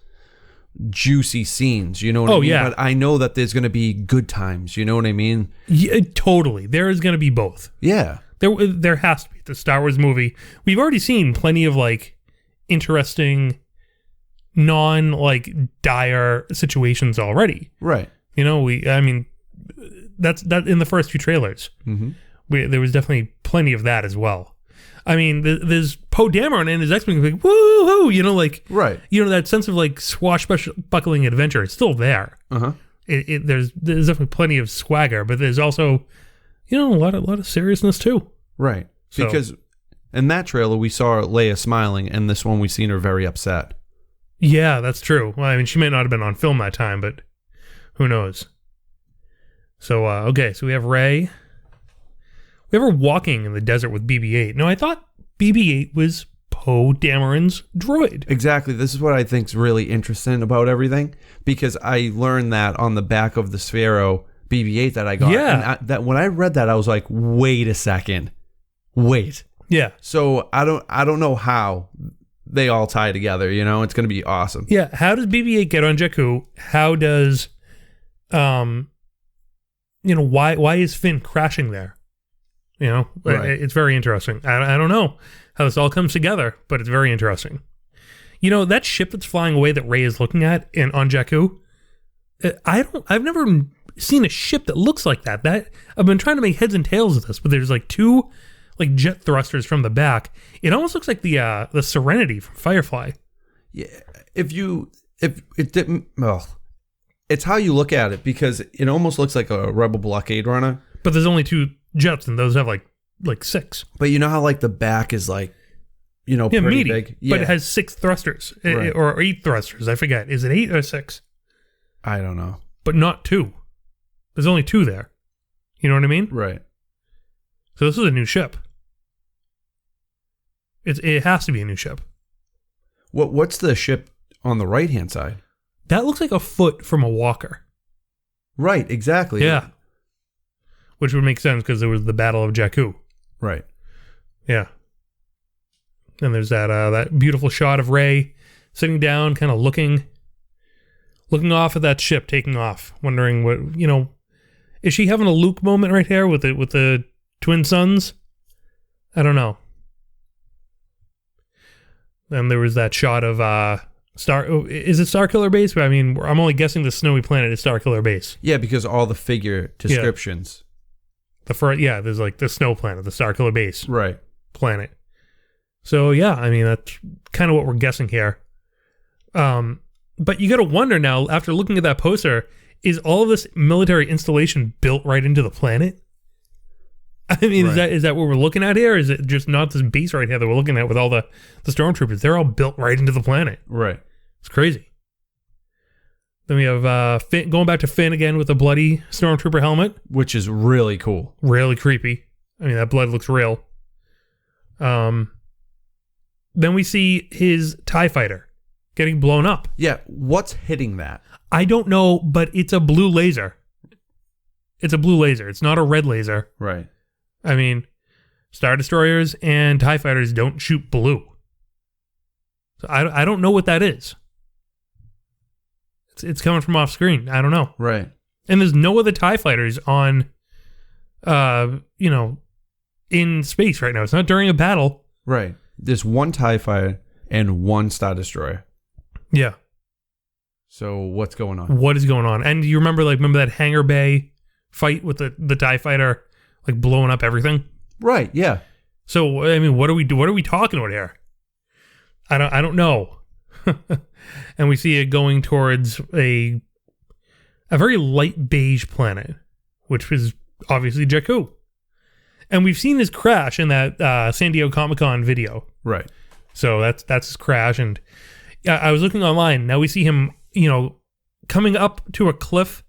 juicy scenes. You know what I mean? Yeah. But I know that there's going to be good times. You know what I mean? Yeah, totally. There is going to be both. Yeah. There has to be. The Star Wars movie. We've already seen plenty of like interesting, non like dire situations already. Right. You know, that's in the first few trailers. Mm-hmm. There was definitely plenty of that as well. I mean, there's Poe Dameron and his X-Men like, woo-hoo, you know, like, right. You know, that sense of like swashbuckling adventure is still there. Uh-huh. There's definitely plenty of swagger, but there's also, you know, a lot of seriousness too. Right. So, because in that trailer we saw Leia smiling, and this one we've seen her very upset. Yeah, that's true. Well, I mean, she may not have been on film that time, but who knows? So, okay, so we have Rey. We have her walking in the desert with BB-8. Now, I thought BB-8 was Poe Dameron's droid. Exactly. This is what I think is really interesting about everything, because I learned that on the back of the Sphero BB-8 that I got. Yeah. And when I read that, I was like, wait a second. Wait. Yeah. So I don't know how they all tie together, you know? It's going to be awesome. Yeah. How does BB-8 get on Jakku? How does, you know, why is Finn crashing there? You know, right. It's very interesting. I don't know how this all comes together, but it's very interesting. You know, that ship that's flying away that Rey is looking at on Jakku, I've never seen a ship that looks like that. I've been trying to make heads and tails of this, but there's like two like jet thrusters from the back. It almost looks like the Serenity from Firefly. Yeah, if it didn't, well, it's how you look at it, because it almost looks like a Rebel blockade runner. But there's only two jets, and those have like six. But you know how like the back is like, you know, pretty meaty, big. Yeah, but it has 6 thrusters, right. or 8 thrusters. I forget. Is it 8 or 6? I don't know. But not 2. There's only 2 there. You know what I mean? Right. So this is a new ship. It has to be a new ship. What's the ship on the right hand side? That looks like a foot from a walker. Right. Exactly. Yeah. Which would make sense because it was the Battle of Jakku. Right. Yeah. And there's that beautiful shot of Rey sitting down, kind of looking off at that ship taking off, wondering what, you know, is she having a Luke moment right here with the twin sons? I don't know. And there was that shot of is it Starkiller Base? I mean, I'm only guessing the snowy planet is Starkiller Base. Yeah, because all the figure descriptions. Yeah. There's like the snow planet, the Starkiller Base. Right. Planet. So yeah, I mean, that's kind of what we're guessing here. But you got to wonder now, after looking at that poster, is all of this military installation built right into the planet? I mean, right. is that what we're looking at here? Or is it just not this base right here that we're looking at with all the stormtroopers? They're all built right into the planet. Right. It's crazy. Then we have Finn, going back to Finn again with a bloody stormtrooper helmet. Which is really cool. Really creepy. I mean, that blood looks real. Then we see his TIE fighter getting blown up. Yeah, what's hitting that? I don't know, but it's a blue laser. It's a blue laser. It's not a red laser. Right. I mean, Star Destroyers and TIE fighters don't shoot blue. So I don't know what that is. It's coming from off screen. I don't know. Right. And there's no other TIE fighters on, you know, in space right now. It's not during a battle. Right. There's one TIE fighter and one Star Destroyer. Yeah. So what's going on? What is going on? And you remember that Hangar Bay fight with the TIE fighter, like blowing up everything? Right. Yeah. So I mean, what are we talking about here? I don't know. And we see it going towards a very light beige planet, which is obviously Jakku. And we've seen his crash in that San Diego Comic-Con video. Right. So that's his crash. And I was looking online. Now we see him, coming up to a cliff,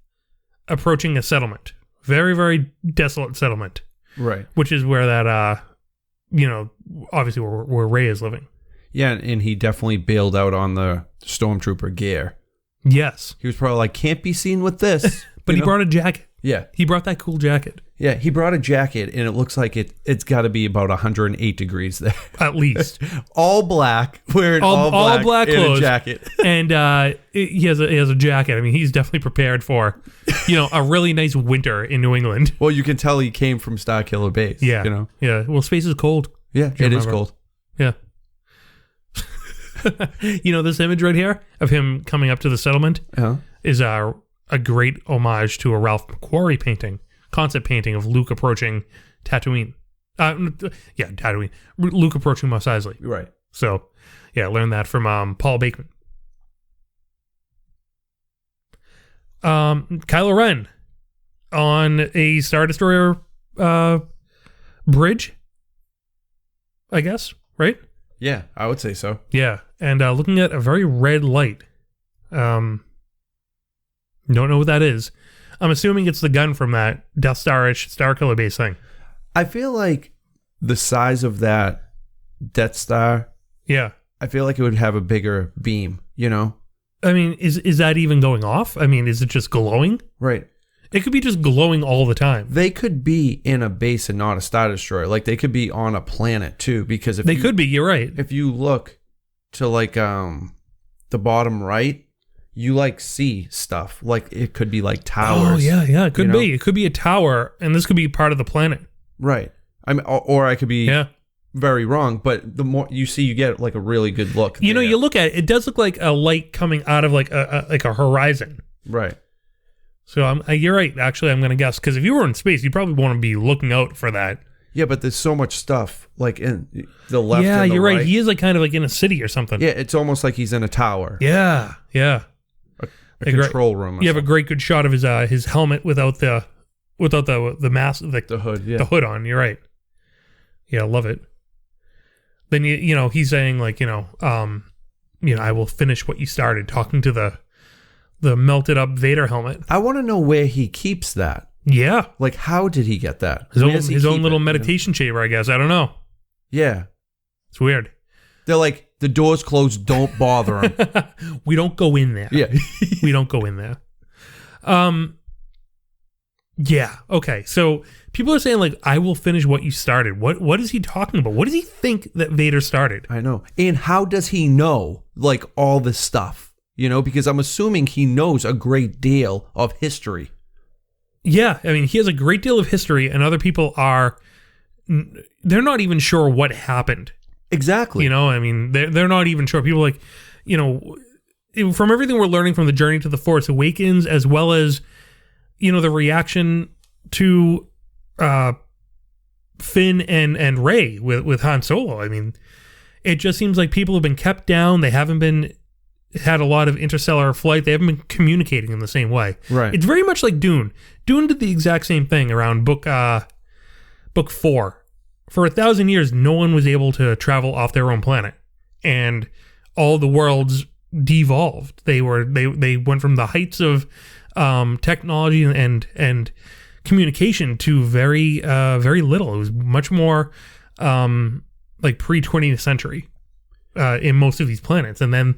approaching a settlement. Very, very desolate settlement. Right. Which is where that, obviously where Rey is living. Yeah, and he definitely bailed out on the stormtrooper gear. Yes. He was probably like, can't be seen with this. But he brought a jacket. Yeah. He brought that cool jacket. Yeah, he brought a jacket, and it looks like it's got to be about 108 degrees there. At least. All black, wearing all black clothes. and a jacket. And he has a jacket. I mean, he's definitely prepared for, a really nice winter in New England. Well, you can tell he came from Starkiller Base. Yeah. Yeah. Well, space is cold. Yeah, it is cold. Yeah. This image right here of him coming up to the settlement is a great homage to a Ralph McQuarrie painting, concept painting of Luke approaching Tatooine. Tatooine. Luke approaching Mos Eisley. Right. So, yeah, learned that from Paul Bateman. Kylo Ren on a Star Destroyer bridge, I guess, right? Yeah, I would say so. Yeah, and looking at a very red light. Don't know what that is. I'm assuming it's the gun from that Death Star-ish Starkiller Base thing. I feel like the size of that Death Star. Yeah. I feel like it would have a bigger beam, I mean, is that even going off? I mean, is it just glowing? Right. It could be just glowing all the time. They could be in a base and not a Star Destroyer. Like, they could be on a planet, too, because if could be, you're right. If you look to, like, the bottom right, you, see stuff. Like, it could be, towers. Oh, yeah, it could be. It could be a tower, and this could be part of the planet. Right. I mean, or I could be very wrong, but the more you see, you get, a really good look. You look at it, it does look like a light coming out of, a horizon. Right. So you're right. Actually, I'm going to guess, because if you were in space, you probably want to be looking out for that. Yeah, but there's so much stuff in the left. Yeah, and the you're right. right. He is kind of in a city or something. Yeah, it's almost like he's in a tower. Yeah. A control room. You have a great good shot of his helmet without the mask, the hood. Yeah, the hood on. You're right. Yeah, I love it. Then he's saying I will finish what you started. Talking to the melted up Vader helmet. I want to know where he keeps that. Yeah. How did he get that? His own little meditation chamber, I guess. I don't know. Yeah. It's weird. They're like, the door's closed, don't bother him. We don't go in there. Yeah. We don't go in there. Yeah. Okay. So people are saying I will finish what you started. What is he talking about? What does he think that Vader started? I know. And how does he know all this stuff? Because I'm assuming he knows a great deal of history. Yeah. I mean, he has a great deal of history, and other people they're not even sure what happened. Exactly. I mean, they're not even sure. People from everything we're learning from the journey to the Force Awakens, as well as, the reaction to Finn and Rey with Han Solo. I mean, it just seems like people have been kept down. They haven't had a lot of interstellar flight. They haven't been communicating in the same way. Right. It's very much like Dune. Dune did the exact same thing around book 4. For 1,000 years, no one was able to travel off their own planet, and all the worlds devolved. They went from the heights of technology and communication to very little. It was much more pre-20th century in most of these planets, and then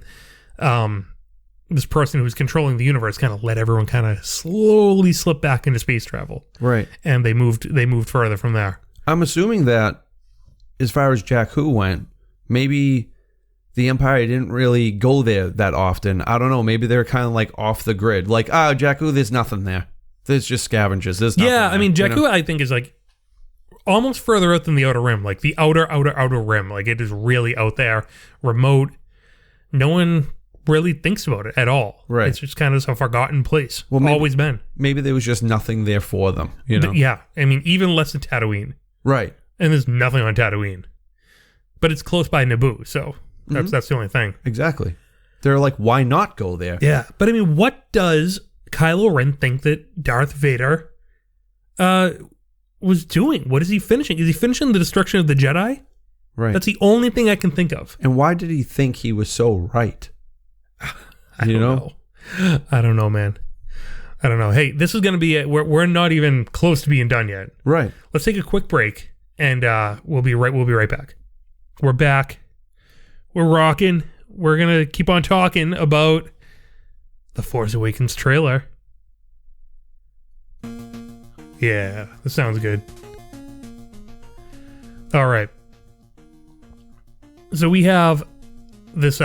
this person who was controlling the universe kind of let everyone kind of slowly slip back into space travel. Right. And they moved further from there. I'm assuming that as far as Jakku went, maybe the Empire didn't really go there that often. I don't know. Maybe they're kind of off the grid. Jakku, there's nothing there. There's just scavengers. There's nothing there, I mean, Jakku, I think, is almost further out than the outer rim. The outer rim. It is really out there, remote. No one really thinks about it at all. Right. It's just kind of a forgotten place. Well, always been. Maybe there was just nothing there for them, you know? Yeah. I mean, even less than Tatooine. Right. And there's nothing on Tatooine. But it's close by Naboo, so that's the only thing. Exactly. They're like, why not go there? Yeah. But I mean, what does Kylo Ren think that Darth Vader was doing? What is he finishing? Is he finishing the destruction of the Jedi? Right. That's the only thing I can think of. And why did he think he was so right? I don't know. I don't know, man. I don't know. Hey, this is going to be it. We're not even close to being done yet. Right. Let's take a quick break, and we'll be right back. We're back. We're rocking. We're going to keep on talking about the Force Awakens trailer. Yeah, that sounds good. All right. So we have this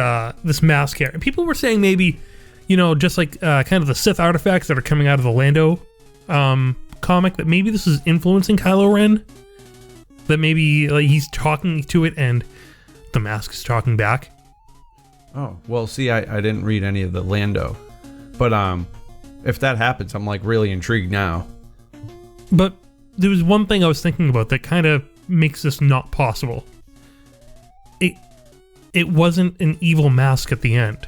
mask here. And people were saying maybe, just like kind of the Sith artifacts that are coming out of the Lando comic, that maybe this is influencing Kylo Ren. That maybe like he's talking to it and the mask is talking back. Oh, well, see, I didn't read any of the Lando. But if that happens, I'm like really intrigued now. But there was one thing I was thinking about that kind of makes this not possible. It wasn't an evil mask at the end.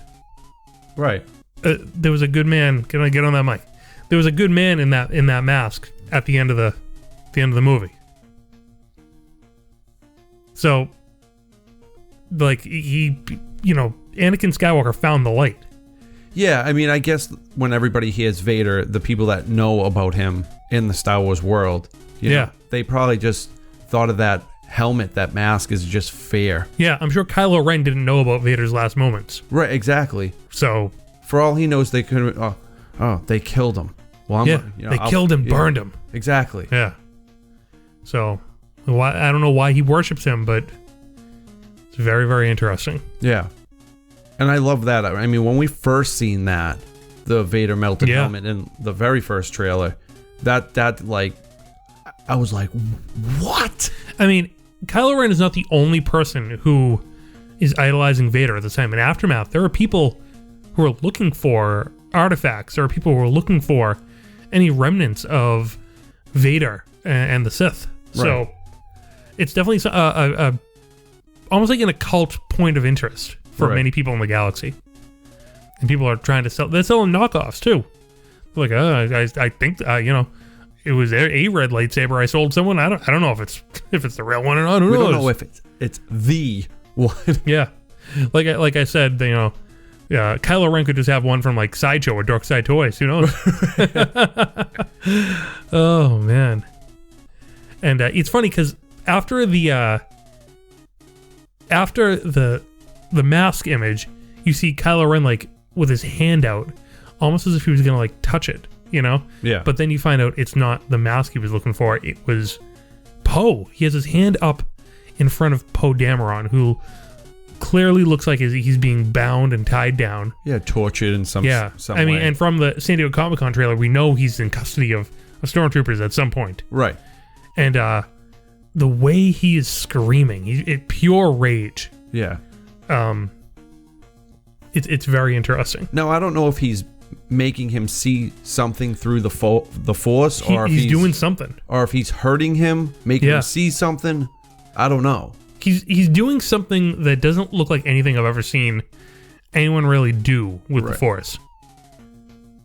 Right. There was a good man. Can I get on that mic? There was a good man in that mask at the end of the movie. So, like he, Anakin Skywalker found the light. Yeah, I mean, I guess when everybody hears Vader, the people that know about him in the Star Wars world, you know, they probably just thought of that helmet, that mask is just fair. Yeah, I'm sure Kylo Ren didn't know about Vader's last moments. Right, exactly. So, for all he knows, they could. They killed him. Well, they killed him, burned him. Exactly. Yeah. So, I don't know why he worships him, but it's very, very interesting. Yeah. And I love that. I mean, when we first seen that, the Vader melted helmet in the very first trailer, that like, I was like, what? I mean, Kylo Ren is not the only person who is idolizing Vader at the time. In Aftermath, there are people who are looking for artifacts. There are people who are looking for any remnants of Vader and the Sith. Right. So it's definitely almost like an occult point of interest for many people in the galaxy. And people are trying to sell. They're selling knockoffs too. Like, I think it was a red lightsaber I sold someone. I don't know if it's the real one or not. We don't know if it's the one. Yeah, like I said, Kylo Ren could just have one from like Sideshow or Dark Side Toys. Who knows? Oh man, and it's funny because after the mask image, you see Kylo Ren like with his hand out, almost as if he was gonna like touch it. Yeah. But then you find out it's not the mask he was looking for. It was Poe. He has his hand up in front of Poe Dameron, who clearly looks like he's being bound and tied down. Yeah, tortured in some I mean, way. and from the San Diego Comic-Con trailer, we know he's in custody of stormtroopers at some point. Right. And the way he is screaming, pure rage. Yeah. It's very interesting. Now, I don't know if he's making him see something through the Force, or if he's doing something, or if he's hurting him, making him see something. I don't know. He's doing something that doesn't look like anything I've ever seen anyone really do with the Force.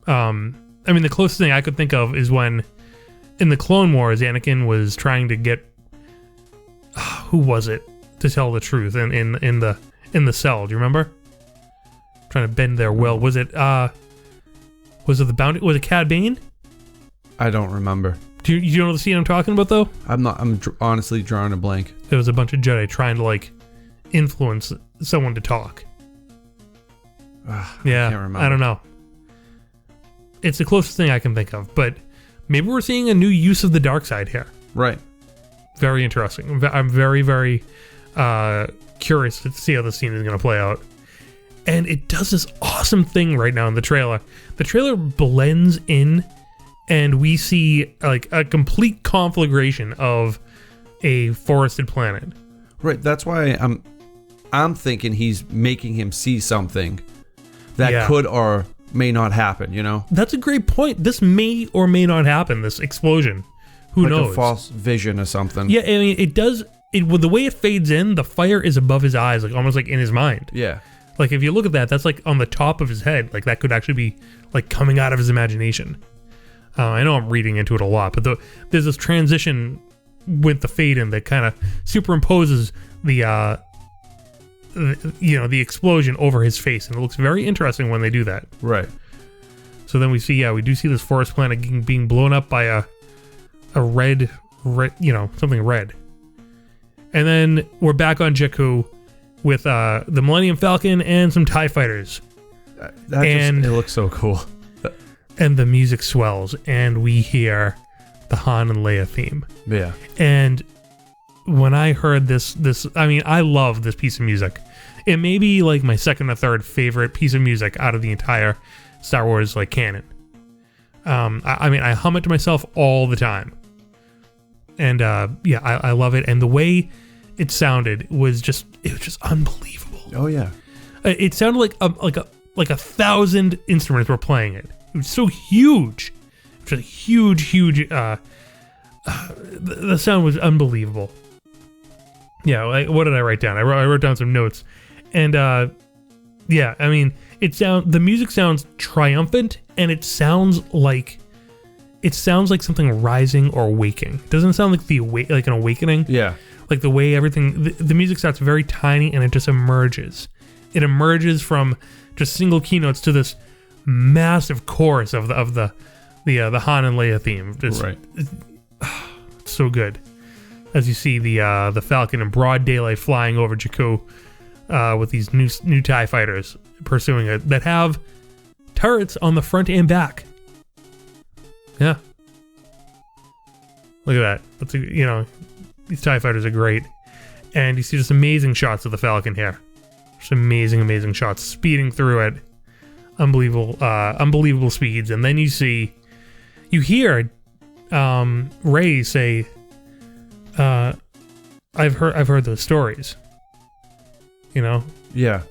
I mean, the closest thing I could think of is when in the Clone Wars, Anakin was trying to get who was it to tell the truth in the cell. Do you remember? Trying to bend their will. Was it the bounty? Was it Cad Bane? I don't remember. Do you know the scene I'm talking about though? I'm honestly drawing a blank. There was a bunch of Jedi trying to like influence someone to talk. I can't remember. I don't know. It's the closest thing I can think of, but maybe we're seeing a new use of the dark side here. Right. Very interesting. I'm very, very curious to see how the scene is going to play out. And it does this awesome thing right now in the trailer. The trailer blends in, and we see like a complete conflagration of a forested planet. Right. That's why I'm thinking he's making him see something. that could or may not happen, you know? That's a great point. This may or may not happen, this explosion. Who knows? A false vision or something. Yeah, I mean, it does. With the way it fades in, the fire is above his eyes, like almost like in his mind. Yeah. Like if you look at that, that's like on the top of his head. Like that could actually be like coming out of his imagination. I know I'm reading into it a lot, but there's this transition with the fade in that kind of superimposes the explosion over his face, and it looks very interesting when they do that. Right. So then we do see this forest planet being blown up by a red, something red. And then we're back on Jakku with the Millennium Falcon and some TIE fighters. It looks so cool. And the music swells, and we hear the Han and Leia theme. Yeah. And when I heard this, I mean, I love this piece of music. It may be like my second or third favorite piece of music out of the entire Star Wars like canon. I mean, I hum it to myself all the time. And I love it. And the way it sounded was just unbelievable. Oh yeah. It sounded like 1,000 instruments were playing it. It was so huge. It was a huge. The sound was unbelievable. Yeah, what did I write down? I wrote down some notes, and I mean, the music sounds triumphant, and it sounds like something rising or waking. It doesn't sound like like an awakening. Yeah, like the way everything. The music starts very tiny, and it just emerges. It emerges from just single keynotes to this massive chorus of the Han and Leia theme. Right. It's so good. As you see the Falcon in broad daylight flying over Jakku with these new TIE fighters pursuing it that have turrets on the front and back. Yeah. Look at that. These TIE fighters are great. And you see just amazing shots of the Falcon here. Just amazing shots speeding through it. Unbelievable speeds. And then you hear Rey say, I've heard those stories. Yeah.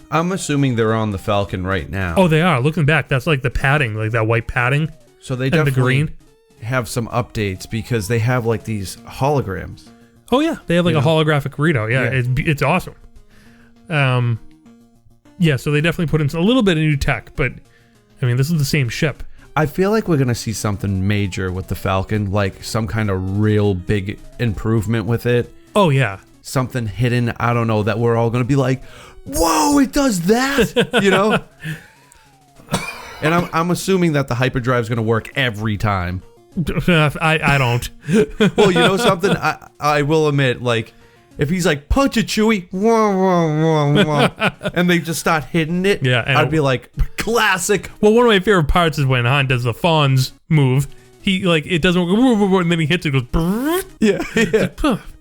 I'm assuming they're on the Falcon right now. Oh, they are. Looking back, that's like the padding, like that white padding. So they and definitely the green have some updates because they have like these holograms. Oh yeah, they have like a holographic readout. Yeah. It's awesome. So they definitely put in a little bit of new tech, but I mean, this is the same ship. I feel like we're going to see something major with the Falcon, like some kind of real big improvement with it. Oh, yeah. Something hidden, I don't know, that we're all going to be like, whoa, it does that, And I'm assuming that the hyperdrive is going to work every time. I don't. Well, you know something? I will admit, like, if he's like, punch it, Chewie, wah, wah, wah, wah, and they just start hitting it, I'd be like, classic. Well, one of my favorite parts is when Han does the Fonz move. He, like, it doesn't work, and then he hits it, goes, yeah.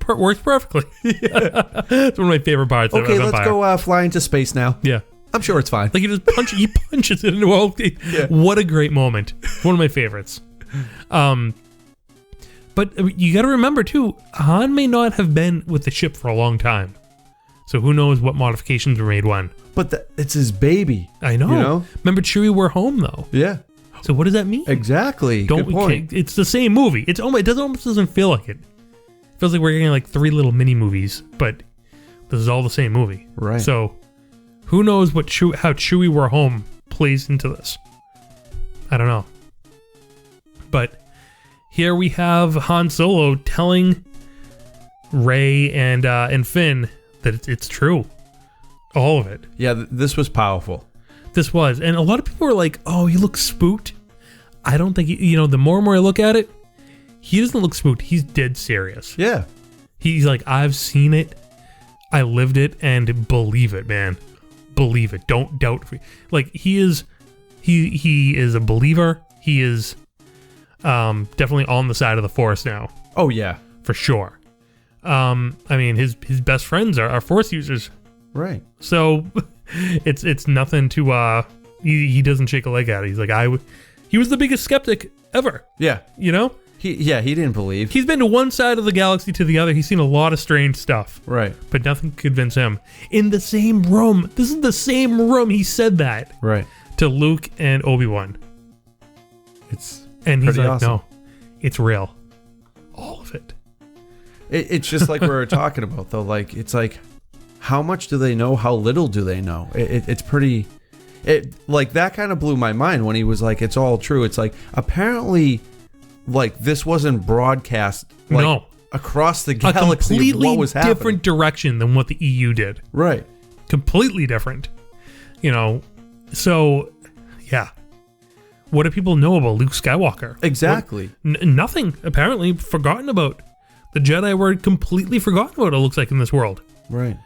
Works perfectly. It's one of my favorite parts of Okay, Empire. let's go fly into space now. Yeah. I'm sure it's fine. Like, he punches it into all. What a great moment. One of my favorites. But you got to remember, too, Han may not have been with the ship for a long time. So who knows what modifications were made when. But it's his baby. I know. You know? Remember, Chewie were home, though. Yeah. So what does that mean? Exactly. Good point. It's the same movie. It almost doesn't feel like it. It feels like we're getting like 3 little mini movies, but this is all the same movie. Right. So who knows how Chewie were home plays into this. I don't know. But here we have Han Solo telling Rey and Finn that it's true. All of it. Yeah, this was powerful. This was. And a lot of people were like, oh, he looks spooked. I don't think, the more and more I look at it, he doesn't look spooked. He's dead serious. Yeah. He's like, I've seen it. I lived it, and believe it, man. Believe it. Don't doubt. Like, he is a believer. He is definitely on the side of the Force now. Oh, yeah. For sure. I mean, his best friends are Force users. Right. So it's nothing to he doesn't shake a leg at it. He's like, he was the biggest skeptic ever. Yeah. He didn't believe. He's been to one side of the galaxy to the other. He's seen a lot of strange stuff. Right. But nothing could convince him. In the same room. This is the same room he said that. Right. To Luke and Obi-Wan. And he's like, awesome. no, it's real. All of it. It's just like we were talking about, though. Like, it's like, how much do they know? How little do they know? It's pretty... like, that kind of blew my mind when he was like, it's all true. It's like, apparently, like, this wasn't broadcast, like, no. across the A galaxy. completely What was happening. different direction than what the EU did. Right. Completely different. You know, so, yeah. What do people know about Luke Skywalker? Exactly. Nothing, apparently, forgotten about. The Jedi were completely forgotten about, it looks like, in this world. Right.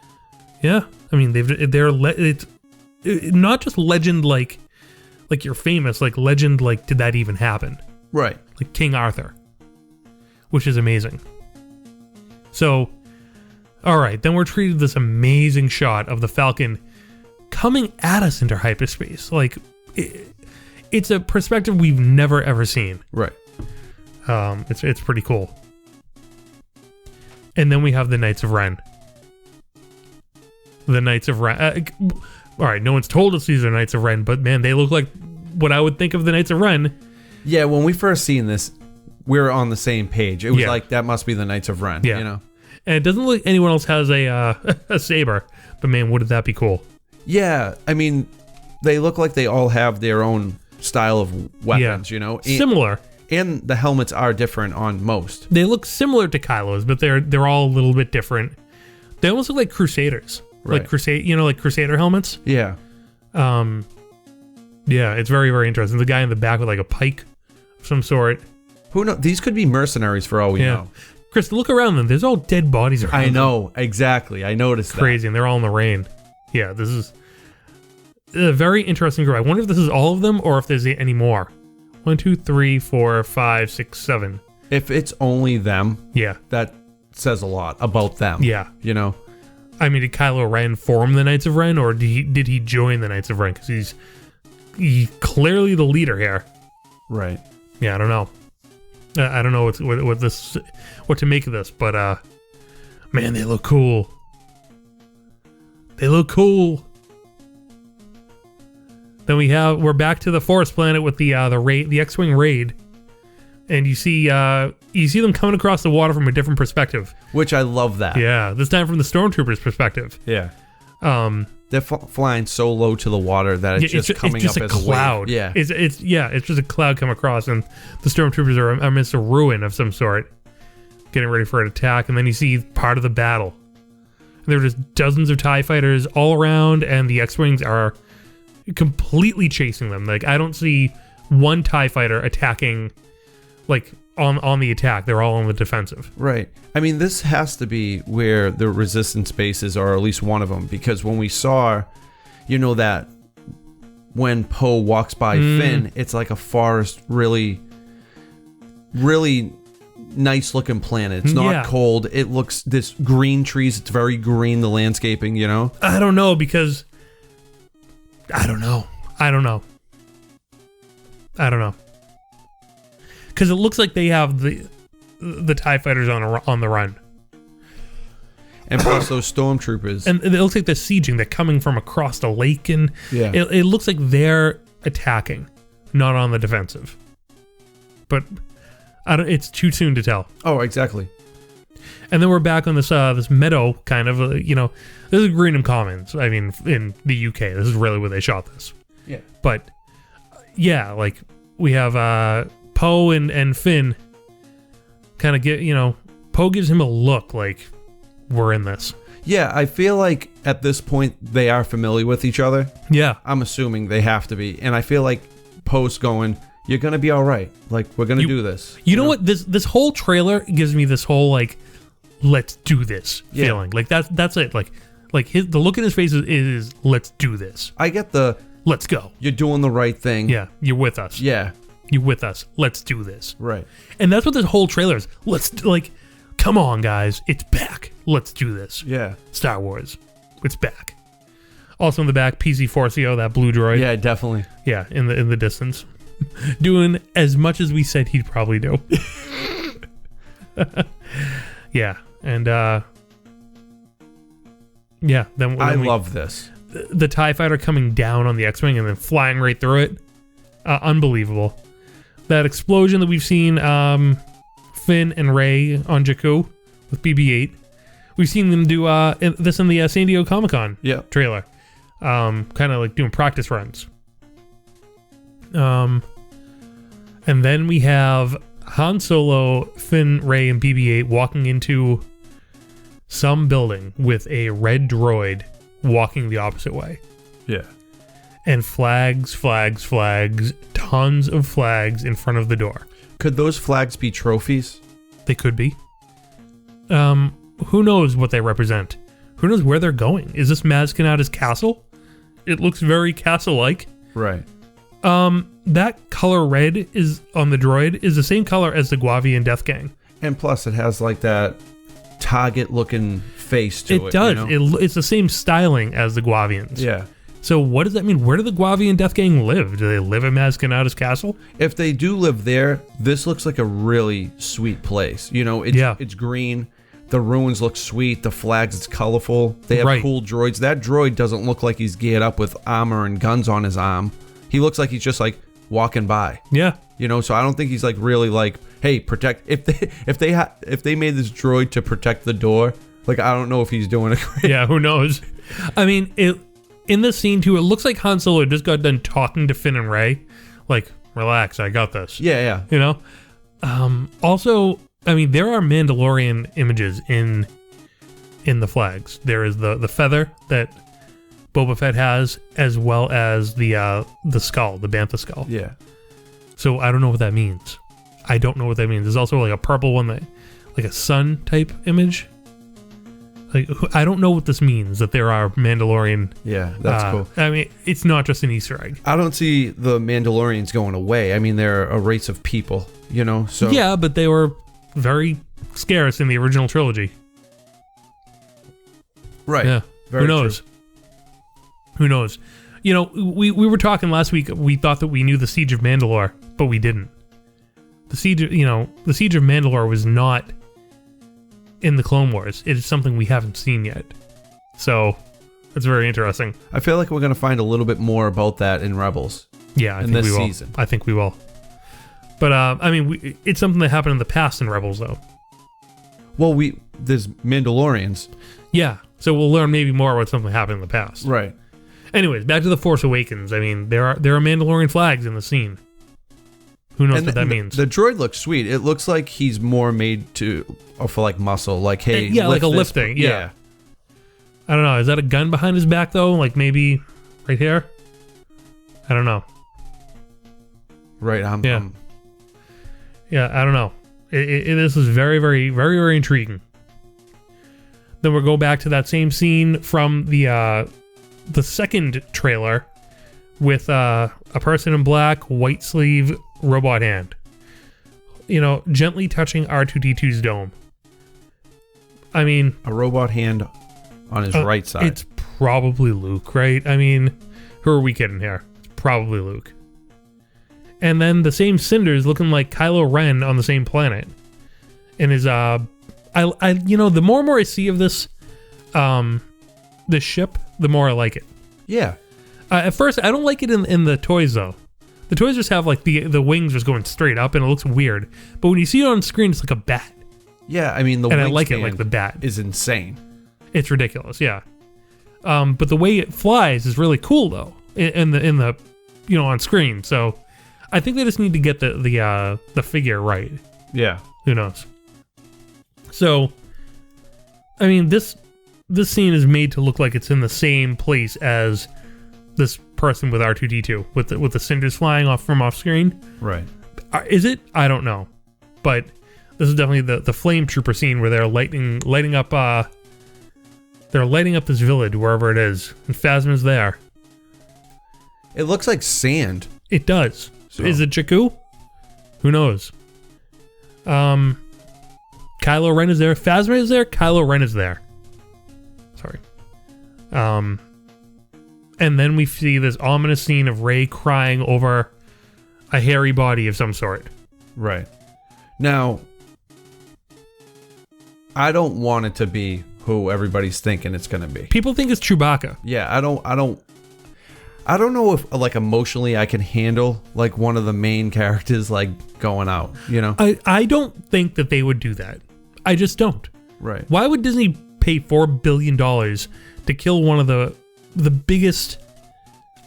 Yeah. I mean, it's not just legend like you're famous, like legend like did that even happen? Right. Like King Arthur, which is amazing. So, all right, then we're treated this amazing shot of the Falcon coming at us into hyperspace. Like, it's a perspective we've never ever seen. Right. It's pretty cool. And then we have the Knights of Ren. The Knights of Ren. All right, no one's told us these are Knights of Ren, but man, they look like what I would think of the Knights of Ren. Yeah, when we first seen this, we were on the same page. It was like, that must be the Knights of Ren. Yeah. You know? And it doesn't look like anyone else has a saber, but man, wouldn't that be cool? Yeah, I mean, they look like they all have their own style of weapons, you know? Similar. And the helmets are different on most. They look similar to Kylo's, but they're all a little bit different. They almost look like Crusaders. Right. Like like Crusader helmets. Yeah. Yeah, it's very, very interesting. The guy in the back with like a pike of some sort. Who knows? These could be mercenaries for all we know. Chris, look around them. There's all dead bodies around I them. know, exactly. I noticed Crazy, and they're all in the rain. Yeah, this is a very interesting group. I wonder if this is all of them or if there's any more. 1, 2, 3, 4, 5, 6, 7. If it's only them, yeah, that says a lot about them. Yeah. You know? I mean, did Kylo Ren form the Knights of Ren, or did he join the Knights of Ren? Because he's clearly the leader here. Right. Yeah, I don't know. I don't know what to make of this, but man, they look cool. They look cool. Then we're back to the forest planet with the X-wing raid, and you see them coming across the water from a different perspective, which I love that. Yeah, this time from the stormtroopers' perspective. Yeah. They're flying so low to the water that it's just coming up as a cloud. Wave. Yeah. It's just a cloud come across, and the stormtroopers are amidst a ruin of some sort, getting ready for an attack. And then you see part of the battle. And there are just dozens of TIE fighters all around, and the X-wings are completely chasing them. Like, I don't see one TIE fighter attacking, like, on the attack. They're all on the defensive. Right. I mean, this has to be where the resistance bases are, or at least one of them, because when we saw, that when Poe walks by Finn, it's like a forest, really, really nice looking planet. It's not cold. It looks, this green trees, it's very green, the landscaping, I don't know, because I don't know. Because it looks like they have the TIE fighters on the run. And plus those stormtroopers. And it looks like they're sieging. They're coming from across the lake, and it looks like they're attacking, not on the defensive. But it's too soon to tell. Oh, exactly. And then we're back on this meadow, kind of, this is Greenham Commons. I mean, in the UK, this is really where they shot this. Yeah. But, yeah, like, we have Poe and Finn kind of get, Poe gives him a look like, we're in this. Yeah, I feel like at this point, they are familiar with each other. Yeah. I'm assuming they have to be. And I feel like Poe's going, you're going to be all right. Like, we're going to do this. You know what? This whole trailer gives me this whole, like, let's do this feeling. Like, that's it. Like the look in his face is let's do this. I get the let's go. You're doing the right thing. Yeah, you're with us. Yeah. You're with us. Let's do this. Right. And that's what this whole trailer is. Come on, guys. It's back. Let's do this. Yeah. Star Wars. It's back. Also in the back, PC-4CO, that blue droid. Yeah, definitely. Yeah, in the distance. Doing as much as we said he'd probably do. Yeah, and yeah. Then I love this. The TIE fighter coming down on the X-wing and then flying right through it. Unbelievable. That explosion that we've seen Finn and Rey on Jakku with BB-8. We've seen them do this in the San Diego Comic-Con trailer. Kind of like doing practice runs. And then we have Han Solo, Finn, Rey, and BB-8 walking into some building with a red droid walking the opposite way. Yeah. And flags, tons of flags in front of the door. Could those flags be trophies? They could be. Who knows what they represent? Who knows where they're going? Is this Maz Kanata's castle? It looks very castle-like. Right. That color red is on the droid is the same color as the Guavian Death Gang. And plus, it has like that target-looking face to it. It does. You know? It's the same styling as the Guavians. Yeah. So what does that mean? Where do the Guavian Death Gang live? Do they live in Maz Kanata's castle? If they do live there, this looks like a really sweet place. You know, it's green. The ruins look sweet. The flags, it's colorful. They have cool droids. That droid doesn't look like he's geared up with armor and guns on his arm. He looks like he's just like walking by. Yeah. You know, so I don't think he's like really like, hey, protect. If they made this droid to protect the door, like I don't know if he's doing it. Yeah, who knows? I mean, in this scene too, it looks like Han Solo just got done talking to Finn and Rey, like, relax, I got this. Yeah. You know. Also, I mean, there are Mandalorian images in the flags. There is the feather that Boba Fett has, as well as the skull, the Bantha skull. Yeah. So I don't know what that means. I don't know what that means. There's also like a purple one that, like a sun type image. Like I don't know what this means. That there are Mandalorian. Yeah, that's cool. I mean, it's not just an Easter egg. I don't see the Mandalorians going away. I mean, they're a race of people, you know. So yeah, but they were very scarce in the original trilogy. Right. Yeah. Who knows? True. Who knows? You know, we were talking last week. We thought that we knew the Siege of Mandalore, but we didn't. The Siege of Mandalore was not in the Clone Wars. It is something we haven't seen yet. So it's very interesting. I feel like we're going to find a little bit more about that in Rebels. Yeah, I think we will. Season. I think we will. But I mean, it's something that happened in the past in Rebels, though. Well, there's Mandalorians. Yeah, so we'll learn maybe more about something that happened in the past. Right. Anyways, back to the Force Awakens. I mean, there are Mandalorian flags in the scene. Who knows what that means? The droid looks sweet. It looks like he's more made for like muscle. Like, hey, yeah, like a lifting. Yeah. I don't know. Is that a gun behind his back though? Like maybe right here? I don't know. Right. Yeah, I don't know. This is very, very, very, very intriguing. Then we'll go back to that same scene from the second trailer with a person in black, white sleeve, robot hand. You know, gently touching R2-D2's dome. I mean, a robot hand on his right side. It's probably Luke, right? I mean, who are we kidding here? It's probably Luke. And then the same cinders looking like Kylo Ren on the same planet. And his I you know, the more and more I see of this ship, the more I like it. Yeah. At first, I don't like it in the toys though. The toys just have like the wings just going straight up, and it looks weird. But when you see it on screen, it's like a bat. Yeah, I mean I like it like the bat is insane. It's ridiculous, yeah. But the way it flies is really cool though, in the you know, on screen. So I think they just need to get the figure right. Yeah. Who knows? So, I mean, this scene is made to look like it's in the same place as this person with R2-D2 with the cinders flying off screen. Right. Is it? I don't know. But this is definitely the flame trooper scene where they're lighting up this village wherever it is, and Phasma's there. It looks like sand. It does. So. Is it Jakku? Who knows? Kylo Ren is there. Phasma is there. Kylo Ren is there. Sorry. And then we see this ominous scene of Rey crying over a hairy body of some sort. Right. Now, I don't want it to be who everybody's thinking it's going to be. People think it's Chewbacca. Yeah, I don't know if like emotionally I can handle like one of the main characters like going out, you know? I don't think that they would do that. I just don't. Right. Why would Disney pay $4 billion to kill one of the biggest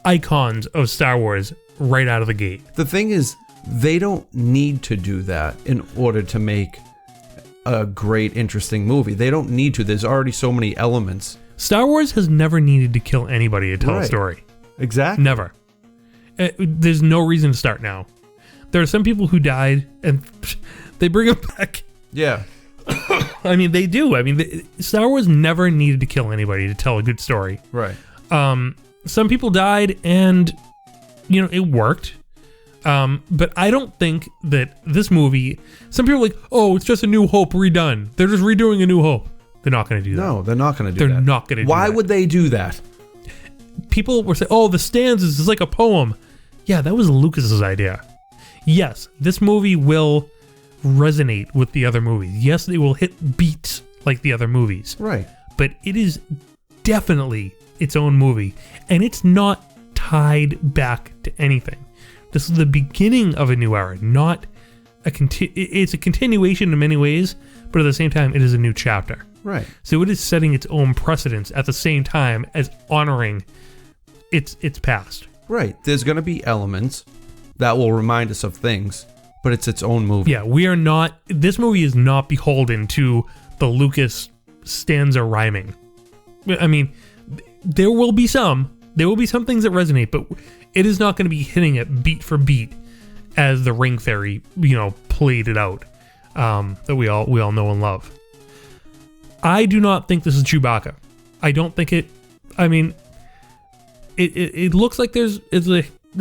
icons of Star Wars right out of the gate? The thing is, they don't need to do that in order to make a great, interesting movie. They don't need to. There's already so many elements. Star Wars has never needed to kill anybody to tell a story. Exactly. Never. There's no reason to start now. There are some people who died and they bring them back. Yeah. I mean, they do. I mean, Star Wars never needed to kill anybody to tell a good story. Right. Some people died and, you know, it worked. But I don't think that this movie, some people are like, oh, it's just A New Hope redone. They're just redoing A New Hope. They're not going to do that. No, they're not going to do that. They're not going to do that. Why would they do that? People were saying, oh, the stanzas is like a poem. Yeah, that was Lucas's idea. Yes, this movie will resonate with the other movies. Yes, they will hit beats like the other movies. Right. But it is definitely its own movie. And it's not tied back to anything. This is the beginning of a new era, not it's a continuation in many ways, but at the same time, it is a new chapter. Right. So it is setting its own precedence at the same time as honoring its past. Right. There's going to be elements that will remind us of things, but it's its own movie. Yeah, this movie is not beholden to the Lucas stanza rhyming. I mean, there will be some things that resonate, but it is not going to be hitting it beat for beat as the Ring Theory, you know, played it out, that we all know and love. I do not think this is Chewbacca. I don't think it. I mean, it looks like there's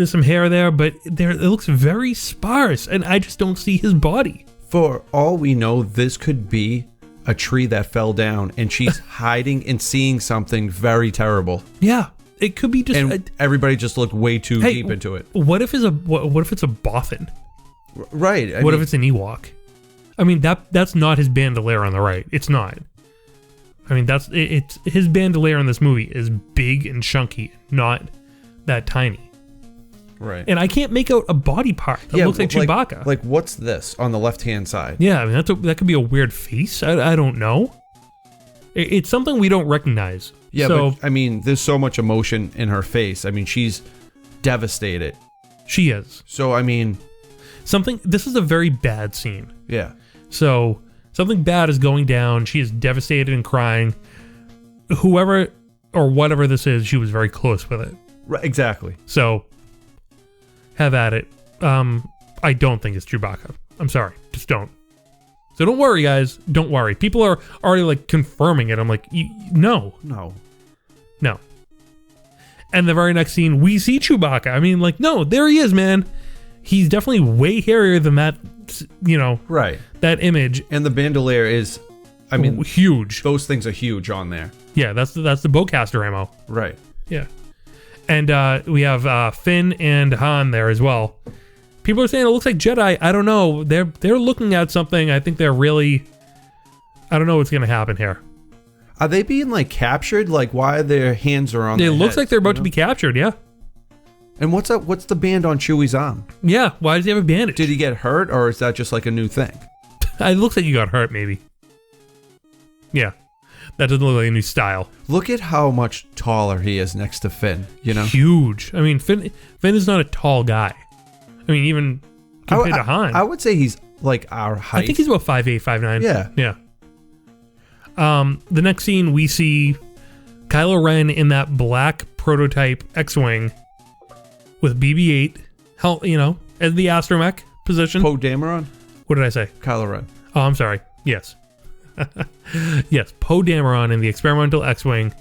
some hair there, but it looks very sparse, and I just don't see his body. For all we know, this could be a tree that fell down, and she's hiding and seeing something very terrible. Yeah. It could be just, and everybody just looked way too deep into it. What if it's a Bothan? Right. What if it's an Ewok? I mean, that's not his bandolier on the right. It's not. I mean, it's his bandolier in this movie is big and chunky, not that tiny. Right. And I can't make out a body part that looks like Chewbacca. Like what's this on the left-hand side? Yeah, I mean that could be a weird face. I don't know. It's something we don't recognize. Yeah, but I mean, there's so much emotion in her face. I mean, she's devastated. She is. So, I mean, this is a very bad scene. Yeah. So, something bad is going down. She is devastated and crying. Whoever or whatever this is, she was very close with it. Right, exactly. So, have at it. I don't think it's Chewbacca. I'm sorry. Just don't. So don't worry, guys. Don't worry. People are already like confirming it. I'm like, no. And the very next scene, we see Chewbacca. I mean, like, no, there he is, man. He's definitely way hairier than that, you know. Right. That image. And the bandolier is, I mean, huge. Those things are huge on there. Yeah, that's the bowcaster ammo. Right. Yeah. And we have Finn and Han there as well. People are saying it looks like Jedi. I don't know. They're looking at something. I think they're really. I don't know what's gonna happen here. Are they being like captured? Like why their hands are on? It looks like they're about to be captured. Yeah. And what's up? What's the band on Chewie's arm? Yeah. Why does he have a bandage? Did he get hurt, or is that just like a new thing? It looks like he got hurt, maybe. Yeah. That doesn't look like a new style. Look at how much taller he is next to Finn. You know, huge. I mean, Finn is not a tall guy. I mean, even compared to Han. I would say he's like our height. I think he's about 5'8", 5'9". Yeah. Yeah. The next scene, we see Kylo Ren in that black prototype X-Wing with BB-8, you know, as the astromech position. Poe Dameron? What did I say? Kylo Ren. Oh, I'm sorry. Yes. Yes, Poe Dameron in the experimental X-Wing.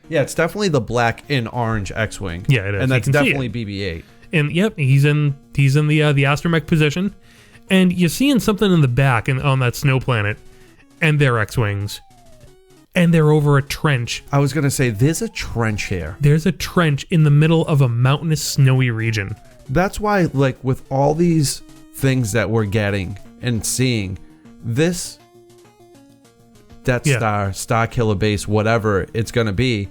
Yeah, it's definitely the black and orange X-Wing. Yeah, it is. And that's definitely BB-8. And yep, he's in the astromech position, and you're seeing something in the back on that snow planet, and they're X-Wings, and they're over a trench. I was gonna say there's a trench here. There's a trench in the middle of a mountainous, snowy region. That's why, like, with all these things that we're getting and seeing, this Death Star, Star Killer Base, whatever it's going to be,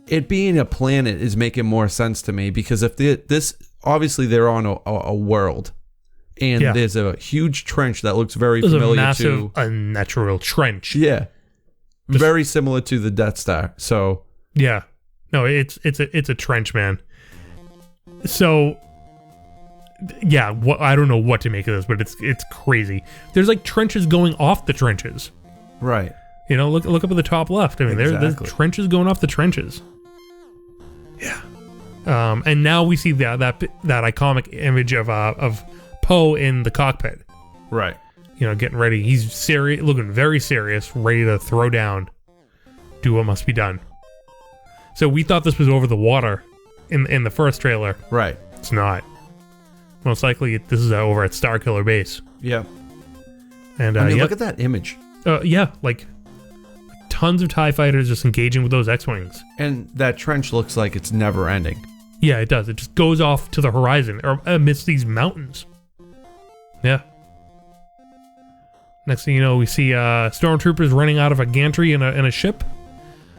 it being a planet is making more sense to me, because if this, obviously they're on a world, and there's a huge trench that looks very familiar a massive, to... unnatural trench. Yeah. Very similar to the Death Star, so... Yeah. No, it's a trench, man. So... Yeah, I don't know what to make of this, but it's crazy. There's like trenches going off the trenches. Right. You know, look up at the top left. I mean, there's trenches going off the trenches. Yeah. And now we see that iconic image of Poe in the cockpit. Right. You know, getting ready. He's serious, looking very serious, ready to throw down, do what must be done. So we thought this was over the water in the first trailer. Right. It's not. Most likely, this is over at Star Killer Base. Yeah. And I mean, look at that image. Yeah, like tons of TIE fighters just engaging with those X-Wings. And that trench looks like it's never ending. Yeah, it does. It just goes off to the horizon or amidst these mountains. Yeah. Next thing you know, we see stormtroopers running out of a gantry in a ship.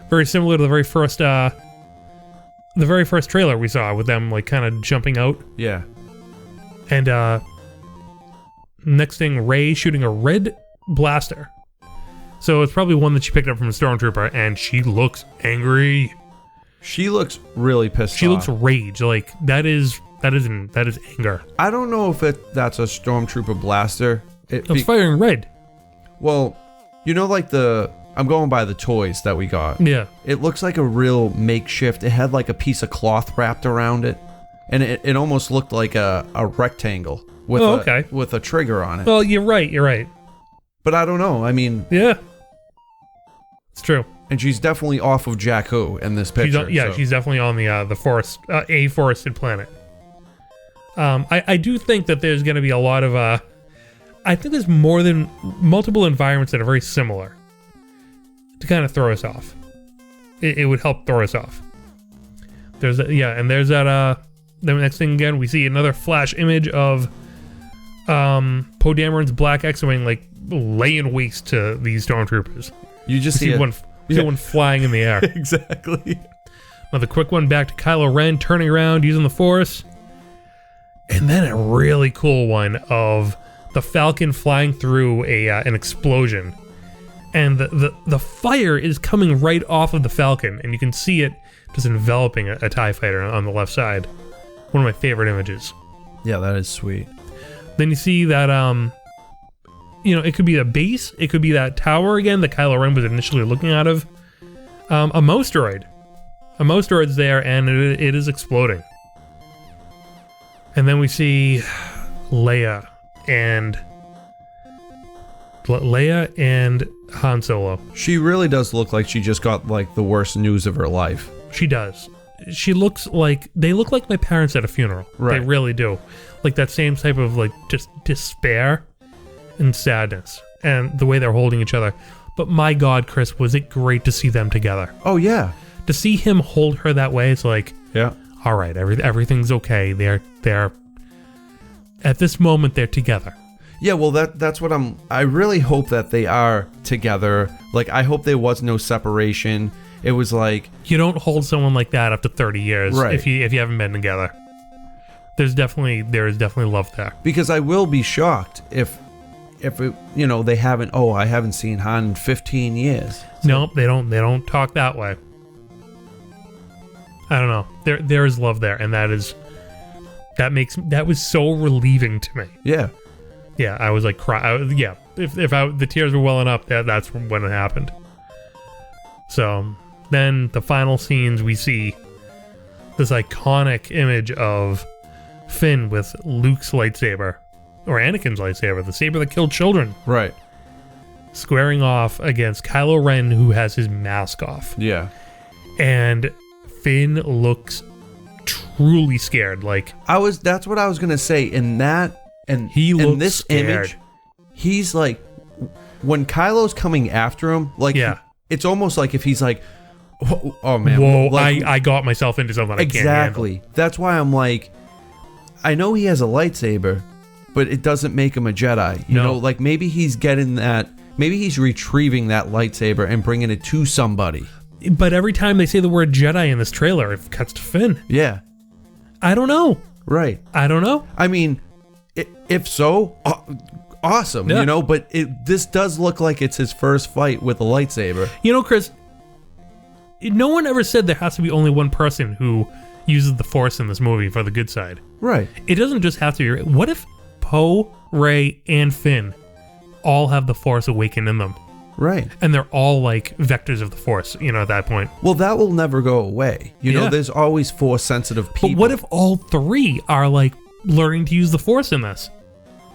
Very similar to the very first trailer we saw with them like kind of jumping out. Yeah. And next thing, Rey shooting a red blaster. So it's probably one that she picked up from a stormtrooper, and she looks angry. She looks really pissed off. She looks rage. Like that is anger. I don't know if that's a stormtrooper blaster. It's firing red. Well, you know, like I'm going by the toys that we got. Yeah. It looks like a real makeshift. It had like a piece of cloth wrapped around it. And it almost looked like a rectangle with with a trigger on it. Well, you're right. But I don't know. I mean... Yeah. It's true. And she's definitely off of Jakku in this picture. She's definitely on the forest, a forested planet. I do think that there's going to be a lot of... I think there's more than multiple environments that are very similar to kind of throw us off. It would help throw us off. There's that... The next thing again, we see another flash image of Poe Dameron's black X-Wing like laying waste to these stormtroopers. You just see one flying in the air. Exactly. Another quick one back to Kylo Ren turning around using the Force. And then a really cool one of the Falcon flying through an explosion. And the fire is coming right off of the Falcon, and you can see it just enveloping a TIE fighter on the left side. One of my favorite images. Yeah, that is sweet. Then you see that, it could be a base. It could be that tower again that Kylo Ren was initially looking out of. A Mostroid. A Mostroid's there, and it is exploding. And then we see Leia and Han Solo. She really does look like she just got like the worst news of her life. She does. They look like my parents at a funeral. Right. They really do. Like that same type of like just despair and sadness and the way they're holding each other. But my God, Chris, was it great to see them together. Oh yeah. To see him hold her that way, it's like, yeah. All right, everything's okay. They're at this moment they're together. Yeah, well that's what I really hope that they are together. Like I hope there was no separation. It was like... You don't hold someone like that up to 30 years right. if you haven't been together. There is definitely love there. Because I will be shocked if it, they haven't... Oh, I haven't seen Han in 15 years. So. Nope, they don't talk that way. I don't know. There is love there, and that was so relieving to me. Yeah. Yeah, I was like crying. Yeah, if the tears were welling up, that's when it happened. So... Then the final scenes, we see this iconic image of Finn with Luke's lightsaber, or Anakin's lightsaber, the saber that killed children. Right. Squaring off against Kylo Ren, who has his mask off. Yeah. And Finn looks truly scared. That's what I was gonna say. In this scared. Image, he's like, when Kylo's coming after him, like, yeah. It's almost like if he's like, oh man! Whoa! Like, I got myself into something. Exactly. I can't handle. That's why I'm like, I know he has a lightsaber, but it doesn't make him a Jedi. You know, like maybe he's getting that Maybe he's retrieving that lightsaber and bringing it to somebody. But every time they say the word Jedi in this trailer, it cuts to Finn. Yeah. I don't know. Right. I don't know. I mean, if so, awesome, Yeah. you know, but this does look like it's his first fight with a lightsaber. You know, Chris, no one ever said there has to be only one person who uses the Force in this movie for the good side. Right. It doesn't just have to be. What if Poe, Rey, and Finn all have the Force awakened in them? Right. And they're all like vectors of the Force, you know, at that point. Well, that will never go away. You know, there's always Force sensitive people. But what if all three are like learning to use the Force in this?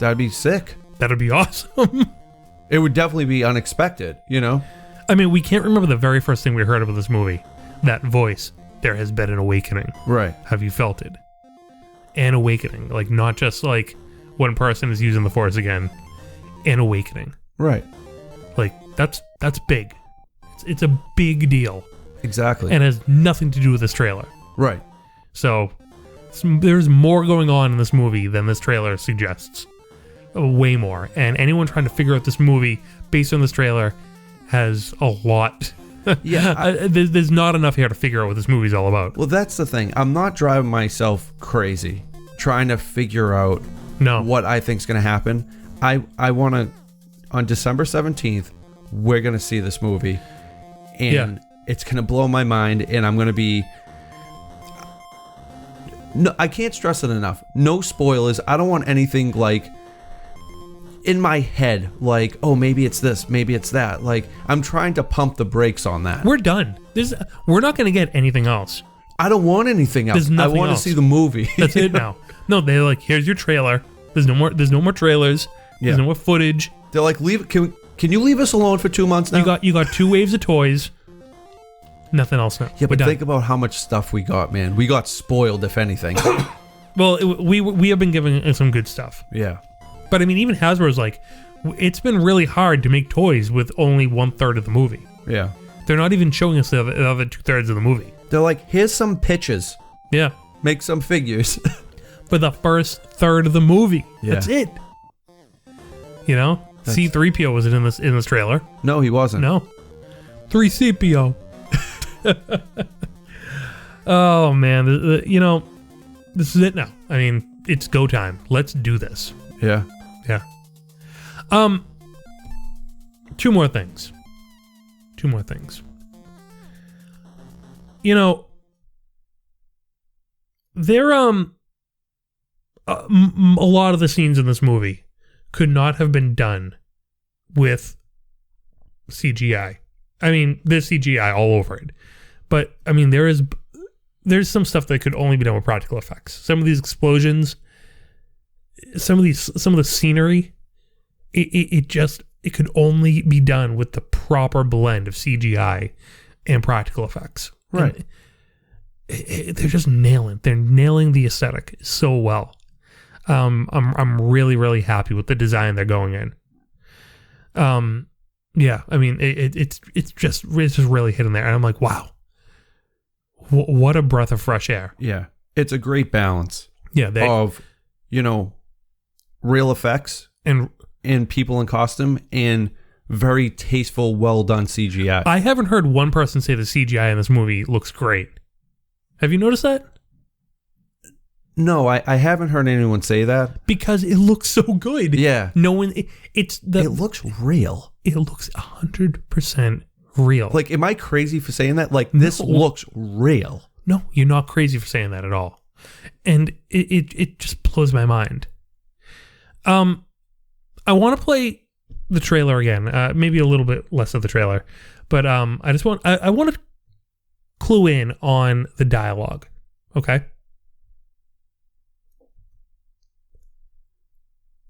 That'd be sick. That'd be awesome. It would definitely be unexpected, you know? I mean, we can't remember the very first thing we heard about this movie. That voice, there has been an awakening. Right. Have you felt it? An awakening. Like, not just like one person is using the Force again. An awakening. Right. Like, that's big. It's a big deal. Exactly. And has nothing to do with this trailer. Right. So, there's more going on in this movie than this trailer suggests. Way more. And anyone trying to figure out this movie based on this trailer has a lot. Yeah. There's not enough here to figure out what this movie's all about. Well, that's the thing. I'm not driving myself crazy trying to figure out what I think's going to happen. I want to, on December 17th, we're going to see this movie. And it's going to blow my mind. And I'm going to be... No, I can't stress it enough. No spoilers. I don't want anything like... in my head, like, oh, maybe it's this, maybe it's that. Like, I'm trying to pump the brakes on that. We're done. We're not going to get anything else. I don't want anything else. There's nothing I want else. to see the movie. That's it now. No, they're like, here's your trailer. There's no more trailers. There's no more footage. They're like, can you leave us alone for 2 months now? You got 2 waves of toys. Nothing else now. Yeah, but think about how much stuff we got, man. We got spoiled, if anything. Well, we have been given some good stuff. Yeah. But I mean, even Hasbro's like, it's been really hard to make toys with only 1/3 of the movie. Yeah. They're not even showing us the other 2/3 of the movie. They're like, here's some pitches. Yeah. Make some figures. For the first third of the movie. Yeah. That's it. You know? C-3PO wasn't in this trailer. No, he wasn't. No. 3CPO. Oh, man. You know, this is it now. I mean, it's go time. Let's do this. Yeah. Yeah. Two more things. You know, there a lot of the scenes in this movie could not have been done with CGI. I mean, there's CGI all over it. But I mean, there's some stuff that could only be done with practical effects. Some of these explosions, some of the scenery, it could only be done with the proper blend of CGI and practical effects. Right. They're just nailing the aesthetic so well. I'm really, really happy with the design they're going in. Yeah, I mean, it's just really hitting there, and I'm like, wow, what a breath of fresh air. Yeah, it's a great balance. Yeah, of, you know, real effects and people in costume and very tasteful, well done CGI. I haven't heard one person say the CGI in this movie looks great. Have you noticed that? No, I haven't heard anyone say that. Because it looks so good. Yeah. No one, it looks real. It looks 100% real. Like, am I crazy for saying that? Like, this looks real. No, you're not crazy for saying that at all. And it just blows my mind. I want to play the trailer again. Maybe a little bit less of the trailer. But I want to clue in on the dialogue. Okay?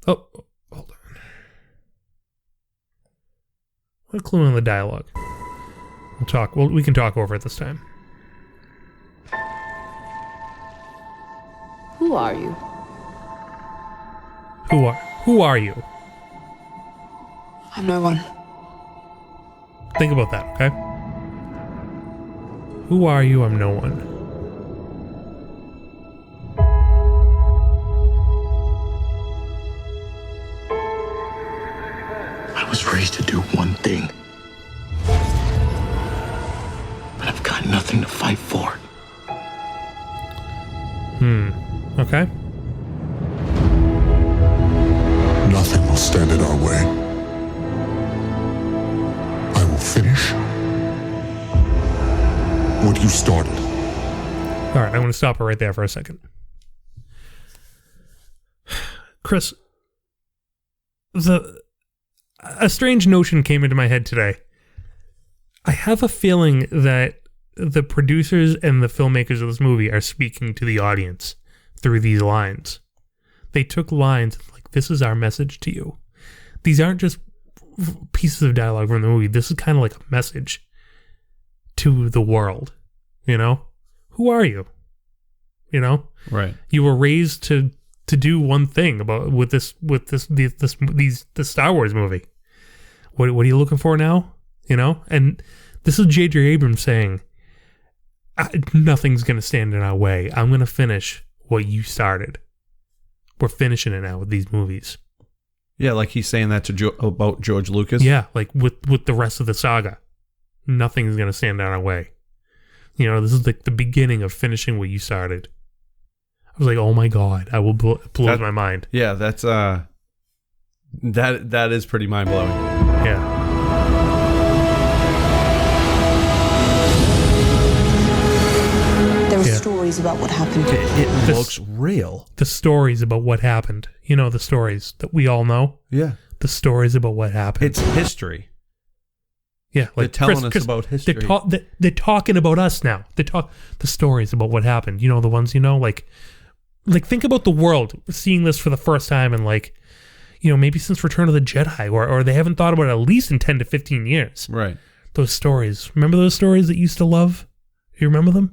Oh, hold on. I want to clue in on the dialogue. We can talk over it this time. Who are you? Who are you? I'm no one. Think about that, okay? Who are you? I'm no one. I was raised to do one thing. But I've got nothing to fight for. Okay. Nothing will stand in our way. I will finish what you started. All right, I'm going to stop it right there for a second. Chris, a strange notion came into my head today. I have a feeling that the producers and the filmmakers of this movie are speaking to the audience through these lines. They took lines like, this is our message to you. These aren't just pieces of dialogue from the movie. This is kind of like a message to the world. You know? Who are you? You know? Right. You were raised to do one thing with this Star Wars movie. What are you looking for now? You know? And this is J.J. Abrams saying, nothing's going to stand in our way. I'm going to finish what you started. We're finishing it now with these movies. Yeah, like he's saying that to about George Lucas. Yeah, like with the rest of the saga. Nothing's going to stand in our way. You know, this is like the beginning of finishing what you started. I was like, oh my God, I will blows my mind. Yeah, that's that is pretty mind blowing. Yeah. There are stories about what happened. It looks real. The stories about what happened. You know, the stories that we all know. Yeah. The stories about what happened. It's history. Yeah, like they're telling us about history. They're talking about us now. The stories about what happened. You know, the ones, you know, like think about the world seeing this for the first time and like, you know, maybe since Return of the Jedi or they haven't thought about it at least in 10 to 15 years. Right. Those stories. Remember those stories that you used to love? You remember them?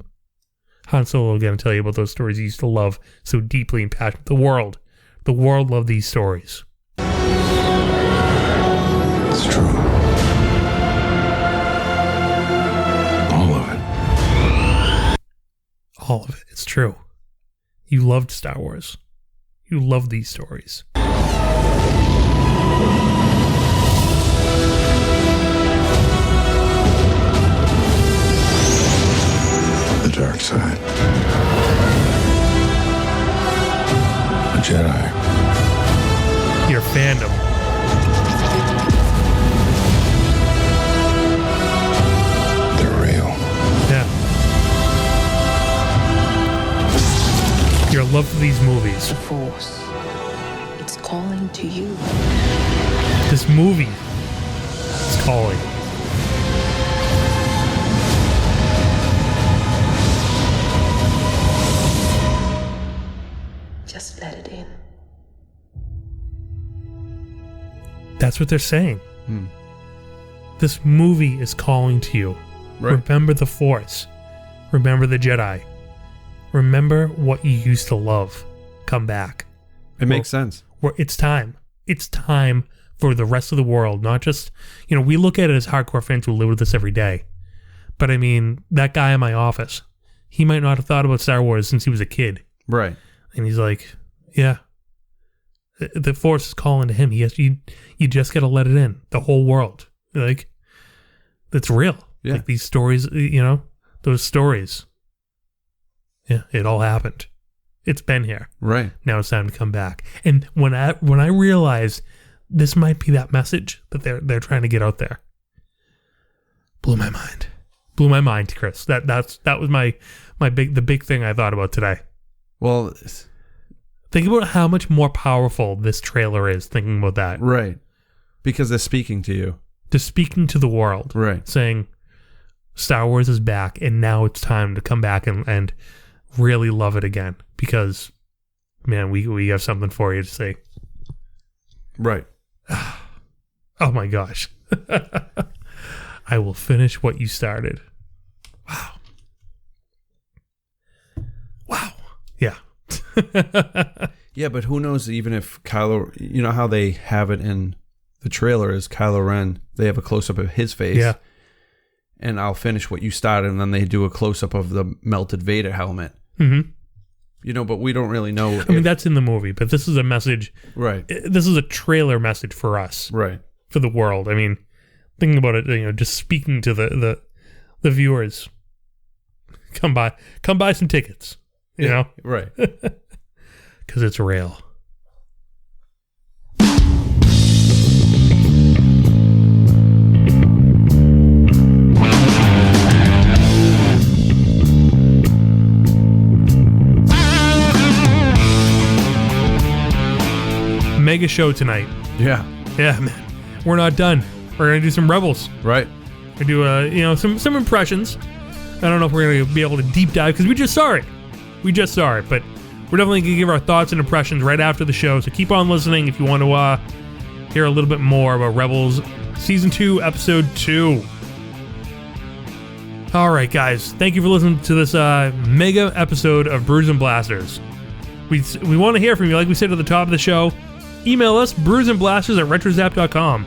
Han Solo going to tell you about those stories he used to love so deeply and passionately. The world loved these stories. It's true. All of it. All of it. It's true. You loved Star Wars. You loved these stories. The dark side. The Jedi. Your fandom. They're real. Yeah. Your love for these movies. The Force. It's calling to you. This movie is calling. Just let it in. That's what they're saying. This movie is calling to you. Right. Remember the Force. Remember the Jedi. Remember what you used to love. Come back. It makes sense. It's time. It's time for the rest of the world. Not just, you know, we look at it as hardcore fans who live with this every day. But I mean, that guy in my office, he might not have thought about Star Wars since he was a kid. Right. And he's like, yeah. The Force is calling to him. You just got to let it in. The whole world. Like, it's real. Yeah. Like these stories, you know, those stories. Yeah, it all happened. It's been here. Right. Now it's time to come back. And when I realized this might be that message that they're trying to get out there, blew my mind. Blew my mind, Chris. That was the big thing I thought about today. Well, think about how much more powerful this trailer is, thinking about that. Right. Because they're speaking to you. They're speaking to the world. Right. Saying, Star Wars is back, and now it's time to come back and really love it again. Because, man, we have something for you to say. Right. Oh, my gosh. I will finish what you started. Wow. Wow. Yeah. Yeah, but who knows even if Kylo, you know how they have it in the trailer is Kylo Ren, they have a close-up of his face. Yeah. And I'll finish what you started, and then they do a close-up of the melted Vader helmet. Mm-hmm. You know, but we don't really know. I mean, that's in the movie, but this is a message. Right. This is a trailer message for us. Right. for the world. I mean, thinking about it, just speaking to the viewers, come buy some tickets, you know? Right. Because it's real. Mega show tonight. Yeah, man. We're not done. We're gonna do some Rebels. right. We do some impressions. I don't know if we're gonna be able to deep dive because we just saw it. But we're definitely gonna give our thoughts and impressions right after the show. So keep on listening if you want to hear a little bit more about Rebels Season 2, Episode 2. All right, guys. Thank you for listening to this mega episode of Brews and Blasters. We want to hear from you, like we said at the top of the show. Email us, brewsandblasters@retrozap.com.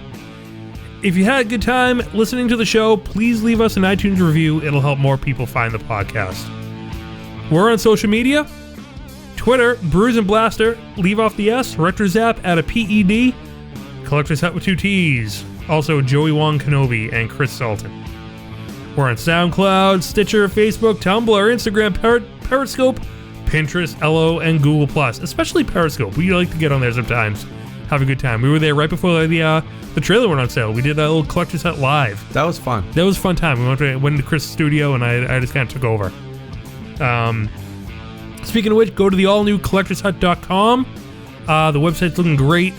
If you had a good time listening to the show, please leave us an iTunes review. It'll help more people find the podcast. We're on social media. Twitter, Brews and Blaster, leave off the S, RetroZap, add a PED, Collector's Hut with 2 T's. Also, Joey Wong Kenobi and Chris Sultan. We're on SoundCloud, Stitcher, Facebook, Tumblr, Instagram, Periscope, Pinterest, LO, and Google+, especially Periscope. We like to get on there sometimes. Have a good time. We were there right before the trailer went on sale. We did a little Collector's Hut live. That was fun. That was a fun time. We went to Chris' studio, and I just kind of took over. Speaking of which, go to the all-new collectorshut.com. The website's looking great.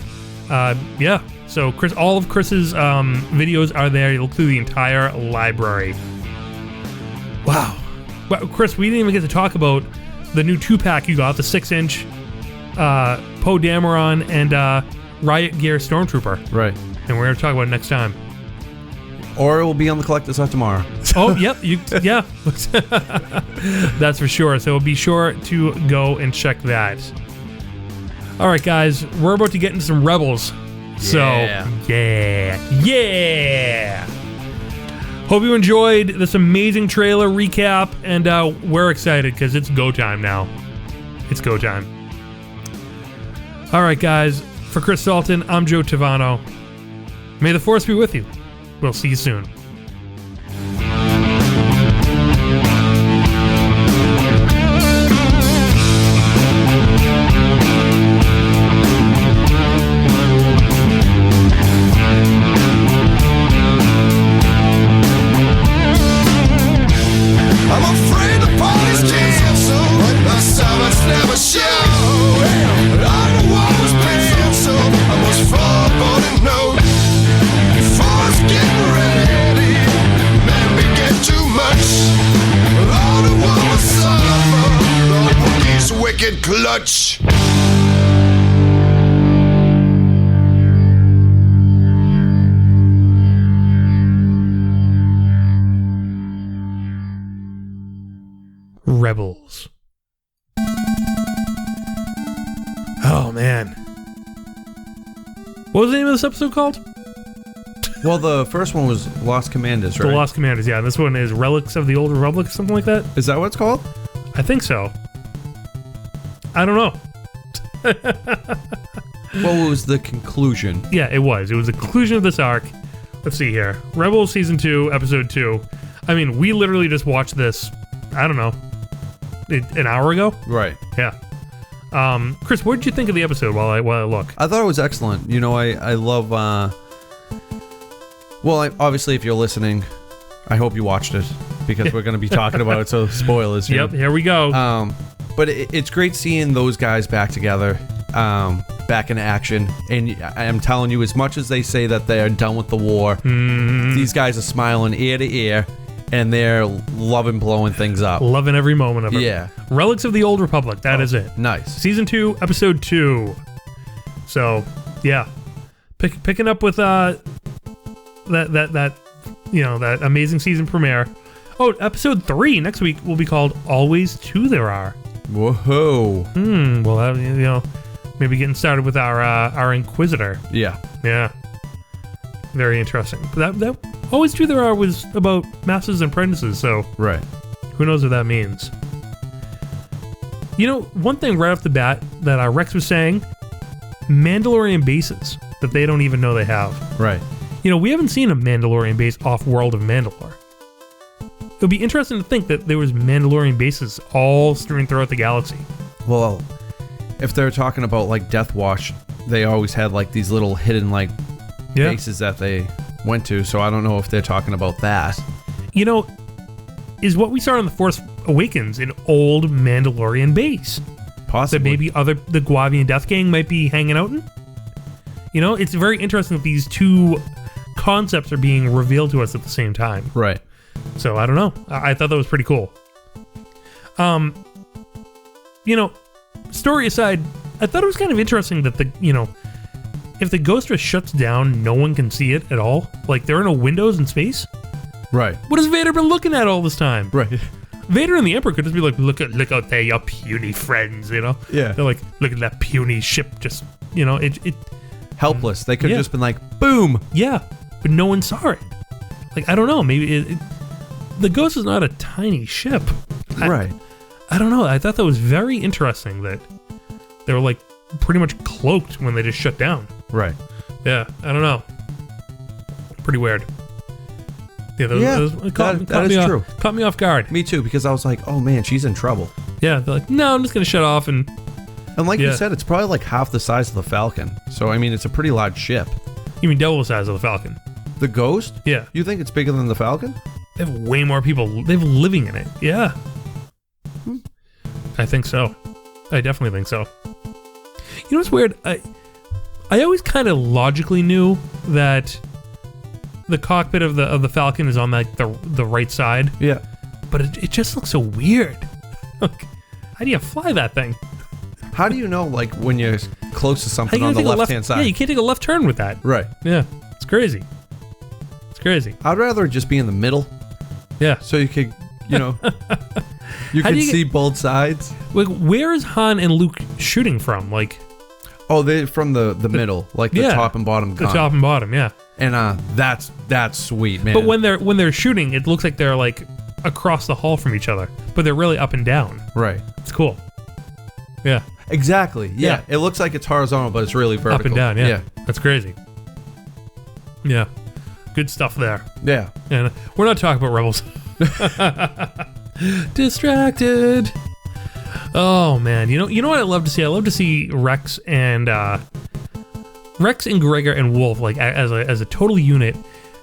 So all of Chris's videos are there. You look through the entire library. Wow. But Chris, we didn't even get to talk about the new 2-pack you got, the 6-inch Poe Dameron and Riot Gear Stormtrooper. Right. And we're going to talk about it next time. Or it will be on the Collector's Hut tomorrow. Oh, yep. Yeah. That's for sure. So be sure to go and check that. All right, guys. We're about to get into some Rebels. So, yeah. Hope you enjoyed this amazing trailer recap, and we're excited because it's go time now. It's go time. All right, guys. For Chris Sultan, I'm Joe Tavano. May the Force be with you. We'll see you soon. Clutch. Rebels. Oh, man. What was the name of this episode called? Well, the first one was Lost Commanders, right? The Lost Commanders, yeah. This one is Relics of the Old Republic, something like that. Is that what it's called? I think so. I don't know. Well, it was the conclusion. Yeah, it was. It was the conclusion of this arc. Let's see here. Rebels Season 2, Episode 2. I mean, we literally just watched this, I don't know, an hour ago? Right. Yeah. Chris, what did you think of the episode while I look? I thought it was excellent. You know, I love... obviously, if you're listening, I hope you watched it, because we're going to be talking about it, so spoilers. Yep, here we go. But it's great seeing those guys back together, back in action. And I'm telling you, as much as they say that they are done with the war, these guys are smiling ear to ear, and they're loving blowing things up. Loving every moment of it. Yeah. Relics of the Old Republic, that is it. Nice. Season 2, Episode 2. So, yeah. Picking up with that amazing season premiere. Oh, Episode 3 next week will be called Always Two There Are. Whoa. Well, maybe getting started with our Inquisitor. Yeah. Yeah. Very interesting. That Always Two There Are was about masters and apprentices, so right. Who knows what that means? You know, one thing right off the bat that Rex was saying, Mandalorian bases that they don't even know they have. Right. We haven't seen a Mandalorian base off-world of Mandalore. It would be interesting to think that there was Mandalorian bases all strewn throughout the galaxy. Well, if they're talking about like Death Watch, they always had like these little hidden like bases that they went to. So I don't know if they're talking about that. Is what we saw in the Force Awakens an old Mandalorian base? Possibly. That maybe the Guavian Death Gang might be hanging out in? It's very interesting that these two concepts are being revealed to us at the same time. Right. So I don't know. I thought that was pretty cool. Story aside, I thought it was kind of interesting that if the Ghost just shuts down, no one can see it at all. Like, there are no windows in space. Right. What has Vader been looking at all this time? Right. Vader and the Emperor could just be like, look out there, your puny friends, Yeah. They're like, look at that puny ship, just, it helpless. They could have just been like, boom. Yeah, but no one saw it. Like, I don't know, maybe the Ghost is not a tiny ship. Right. I don't know. I thought that was very interesting that they were like pretty much cloaked when they just shut down. Right. Yeah, I don't know. Pretty weird. Yeah, that is true. Caught me off guard. Me too, because I was like, oh man, she's in trouble. Yeah, they're like, no, I'm just going to shut off. And like you said, it's probably like half the size of the Falcon. So, I mean, it's a pretty large ship. You mean double the size of the Falcon? The Ghost? Yeah. You think it's bigger than the Falcon? They have way more people. They have living in it. Yeah. I think so. I definitely think so. What's weird? I always kind of logically knew that the cockpit of the Falcon is on like the right side. Yeah. But it just looks so weird. Like, how do you fly that thing? How do you know, like, when you're close to something on the left-hand side? Yeah, you can't take a left turn with that. Right. Yeah. It's crazy. It's crazy. I'd rather just be in the middle. Yeah. So you could, you can see both sides. Like, where is Han and Luke shooting from? Like, oh, they're from the middle, like the top and bottom gun. The top and bottom, yeah. And that's sweet, man. But when they're shooting, it looks like they're like across the hall from each other, but they're really up and down. Right. It's cool. Yeah. Exactly. Yeah. It looks like it's horizontal, but it's really vertical. Up and down. Yeah. That's crazy. Yeah. Good stuff there. Yeah. And we're not talking about Rebels. Distracted. Oh man, you know what I love to see? I love to see Rex and Gregor and Wolf, like as a total unit.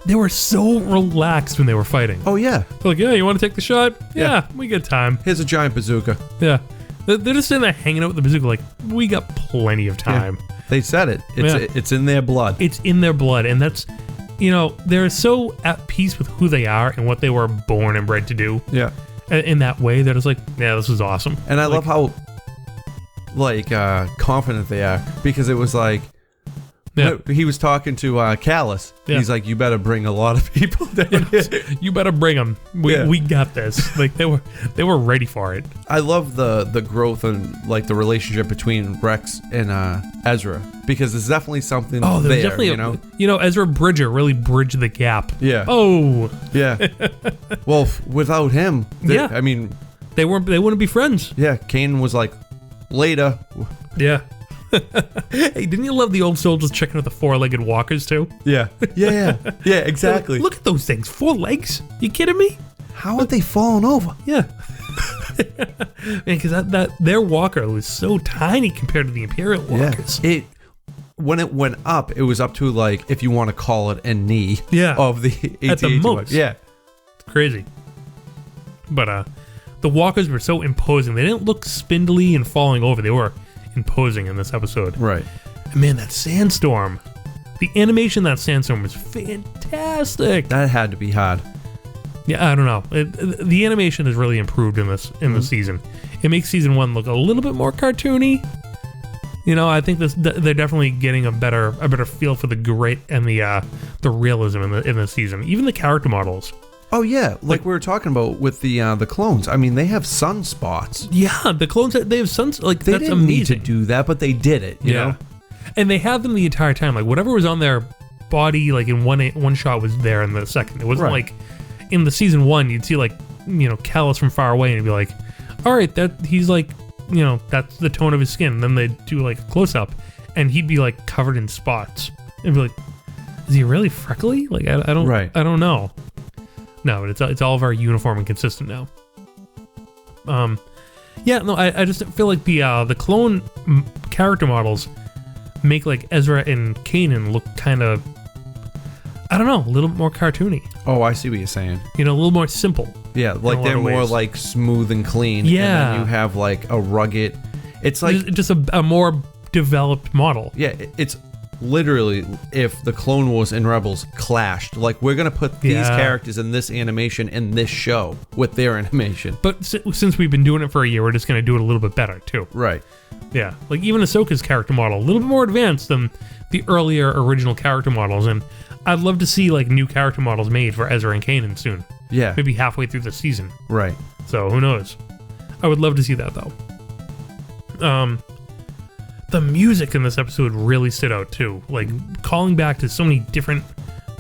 They were so relaxed when they were fighting. Oh yeah. They're like, yeah, you want to take the shot? Yeah, we got time. Here's a giant bazooka. Yeah. They're just sitting there hanging out with the bazooka like, we got plenty of time. Yeah. They said it. It's in their blood. It's in their blood, and that's, they're so at peace with who they are and what they were born and bred to do. Yeah. In that way, that it's like, yeah, this is awesome. And I love how, confident they are, because it was like, he was talking to Callus. Yeah. He's like, you better bring a lot of people down here. You better bring them. We got this. Like, they were ready for it. I love the growth and like the relationship between Rex and Ezra, because there's definitely something there, definitely Ezra Bridger really bridged the gap. Yeah. Oh. Yeah. Well, without him, they wouldn't be friends. Yeah. Kanan was like, later. Yeah. Hey, didn't you love the old soldiers checking out the four-legged walkers too? Yeah. Yeah, exactly. Look at those things, 4 legs. You kidding me? How are they falling over? Yeah. Because that their walker was so tiny compared to the Imperial walkers. Yeah. When it went up, it was up to like, if you want to call it a knee. Yeah. Of the at the most. Yeah. It's crazy. But the walkers were so imposing. They didn't look spindly and falling over. They were imposing in this episode. Right. And man, that sandstorm. The animation of that sandstorm was fantastic. That had to be hard. Yeah, I don't know. The animation has really improved in this season. It makes season 1 look a little bit more cartoony. I think they're definitely getting a better feel for the grit and the realism in this season. Even the character models. Oh yeah, like we were talking about with the clones. I mean, they have sunspots. Yeah, the clones, they have suns. Like, they that's didn't amazing need to do that, but they did it. You know, and they have them the entire time. Like, whatever was on their body, like in one shot, was there in the second. It wasn't like in the season 1, you'd see like Callus from far away, and you'd be like, all right, that he's like, that's the tone of his skin. And then they'd do like a close up, and he'd be like covered in spots, and be like, Is he really freckly? Like I don't I don't know. No, but it's all very uniform and consistent now. Yeah, no, I just feel like the clone character models make like Ezra and Kanan look kind of, I don't know, a little bit more cartoony. Oh, I see what you're saying. You know, a little more simple. Yeah, like they're more like smooth and clean. Yeah. And then you have like a rugged. It's like just a more developed model. Yeah, it's literally if the Clone Wars and Rebels clashed. Like, we're gonna put these characters in this animation in this show with their animation. But since we've been doing it for a year, we're just gonna do it a little bit better too. Right. Yeah, like even Ahsoka's character model, a little bit more advanced than the earlier original character models, and I'd love to see like new character models made for Ezra and Kanan soon. Yeah. Maybe halfway through the season. Right. So who knows? I would love to see that though. The music in this episode really stood out too, like calling back to so many different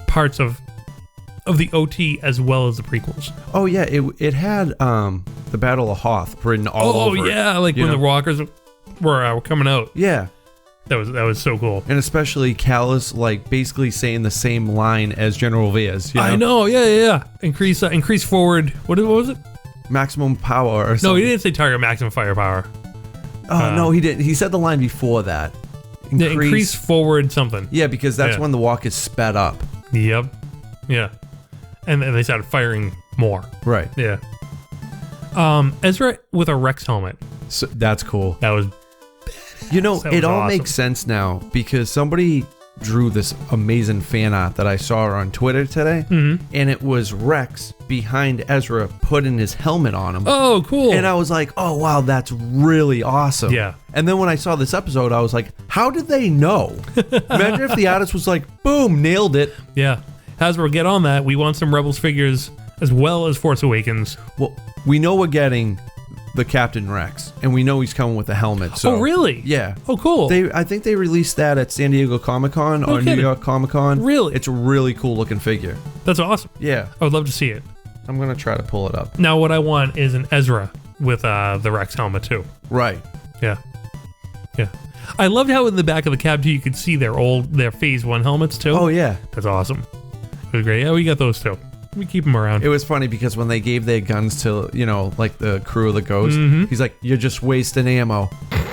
parts of the OT as well as the prequels. Oh yeah, it had the Battle of Hoth written all over. Oh yeah, like when the walkers were coming out. Yeah. That was so cool. And especially Callus, like basically saying the same line as General Vias. You know? I know, yeah. Increase forward. What was it? Maximum power or something. No, he didn't say target maximum firepower. Oh no, he didn't. He said the line before that. Increase forward something. Yeah, because that's when the walk is sped up. Yep. Yeah. And then they started firing more. Right. Yeah. Ezra with a Rex helmet. So, that's cool. That was. You know, it all awesome. makes sense now because somebody drew this amazing fan art that I saw on Twitter today, and it was Rex behind Ezra putting his helmet on him. Oh, cool. And I was like, oh, wow, that's really awesome. Yeah. And then when I saw this episode, I was like, how did they know? Imagine if the artist was like, boom, nailed it. Yeah. Hasbro, get on that. We want some Rebels figures as well as Force Awakens. Well, we know we're getting the Captain Rex, and we know he's coming with a helmet. So, oh, really? Yeah. Oh, cool. I think they released that at San Diego Comic-Con or kidding. New York Comic-Con. Really? It's a really cool looking figure. That's awesome. Yeah. I would love to see it. I'm going to try to pull it up. Now, what I want is an Ezra with the Rex helmet, too. Right. Yeah. Yeah. I loved how in the back of the cab, too, you could see their Phase 1 helmets, too. Oh, yeah. That's awesome. It was great. Yeah, we got those, too. We keep them around. It was funny because when they gave their guns to, like the crew of the Ghost, he's like, you're just wasting ammo.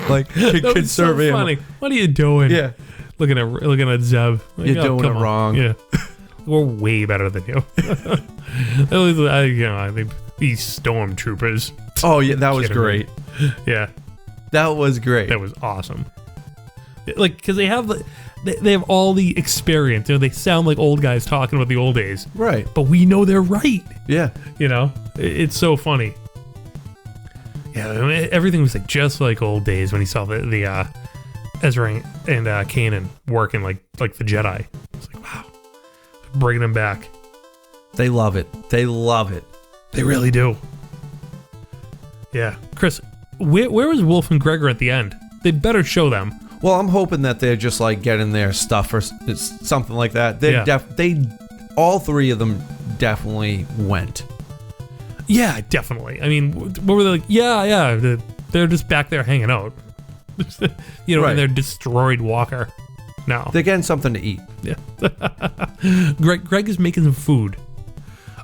Like, conserve ammo. Funny. What are you doing? Yeah. Looking at Zeb. Like, You're doing it wrong. Yeah. We're way better than you. At least, I think these stormtroopers. Oh, yeah, that was great. Yeah. That was great. That was awesome. Like, because they have all the experience. They sound like old guys talking about the old days. Right. But we know they're right. Yeah. It's so funny. Yeah, I mean, everything was like just like old days when he saw the Ezra and Kanan working like the Jedi. It's like, wow. Bringing them back. They love it. They love it. They really do. Yeah. Chris, where was Wolf and Gregor at the end? They better show them. Well, I'm hoping that they're just like getting their stuff or something like that. They all three of them definitely went. Yeah, definitely. I mean, what were they like? Yeah. They're just back there hanging out. Right. In their destroyed walker. No. They're getting something to eat. Yeah. Greg is making some food.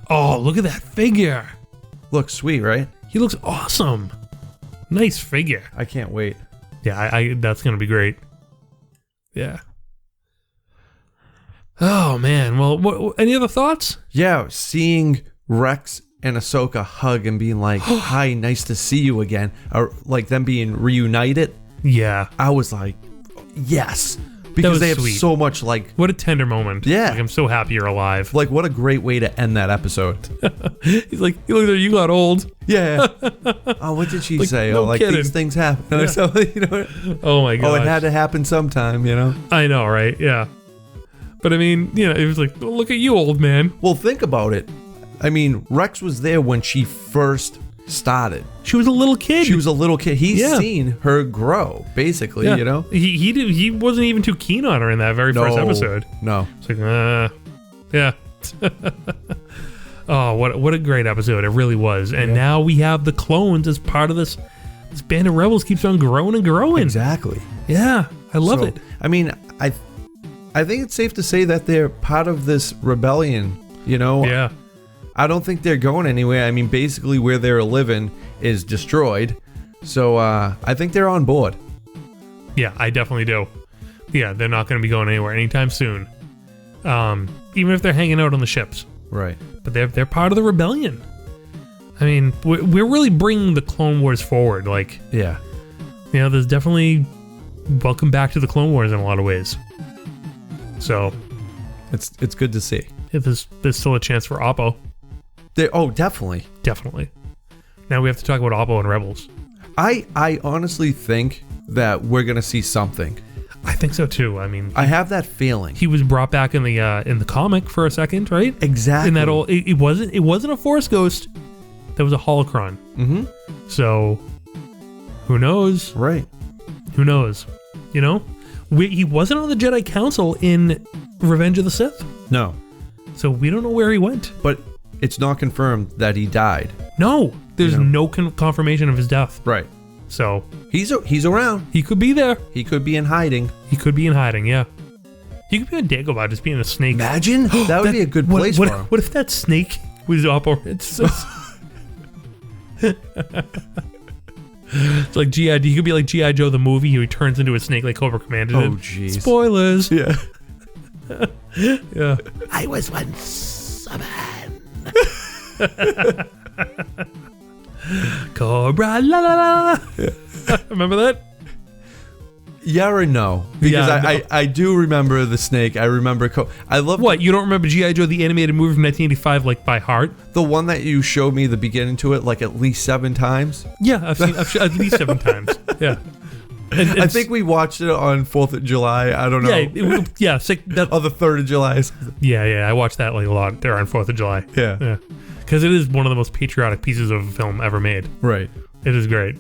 Oh, look at that figure. Looks sweet, right? He looks awesome. Nice figure. I can't wait. Yeah, that's going to be great. Yeah. Oh, man. Well, any other thoughts? Yeah, seeing Rex and Ahsoka hug and being like, hi, nice to see you again. Or like them being reunited. Yeah. I was like, yes. Because they have sweet. so much like... What a tender moment. Yeah. Like, I'm so happy you're alive. Like, what a great way to end that episode. He's like, look at you got old. Yeah. Oh, what did she say? No kidding. These things happen. Or something, Oh, my God. Oh, it had to happen sometime, I know, right? Yeah. But I mean, it was like, look at you, old man. Well, think about it. I mean, Rex was there when she first started. She was a little kid. He's seen her grow, basically, He wasn't even too keen on her in that very first episode. No. It's like, yeah. Oh, what a great episode. It really was. And now we have the clones as part of this band of rebels keeps on growing and growing. Exactly. Yeah. I love it. I mean, I think it's safe to say that they're part of this rebellion, you know? Yeah. I don't think they're going anywhere. I mean, basically where they're living is destroyed. So I think they're on board. Yeah, I definitely do. Yeah, they're not going to be going anywhere anytime soon. Even if they're hanging out on the ships. Right. But they're part of the rebellion. I mean, we're really bringing the Clone Wars forward. Like, yeah. You know, there's definitely welcome back to the Clone Wars in a lot of ways. So it's good to see. There's still a chance for Oppo. Definitely. Definitely. Now we have to talk about Oppo and Rebels. I honestly think that we're gonna see something. I think so too. I mean, I have that feeling. He was brought back in the comic for a second, right? Exactly. In that old, it wasn't a Force ghost. That was a holocron. Mm-hmm. So, who knows? Right. Who knows? You know, he wasn't on the Jedi Council in Revenge of the Sith. No. So we don't know where he went. But it's not confirmed that he died. No, there's no confirmation of his death. Right. So he's around. He could be there. He could be in hiding. He could be in hiding. Yeah. He could be on Dagobah, just being a snake. Imagine that would be a good place for him. What if that snake was Oppo? It's like G.I. He could be like G.I. Joe the movie. He turns into a snake like Cobra Commander. Oh, jeez. Spoilers. Yeah. Yeah. I was once a man. Cobra la la la. Yeah. Remember that? Yeah or no? Because I do remember the snake. I remember. I love. What, you don't remember G.I. Joe the animated movie from 1985 like by heart? The one that you showed me the beginning to it like at least 7 times. Yeah, I've seen at least 7 times. Yeah. And I think we watched it on 4th of July. I don't know. Yeah, or the 3rd of July. Yeah. I watched that like a lot there on 4th of July. Yeah. Because it is one of the most patriotic pieces of film ever made. Right. It is great.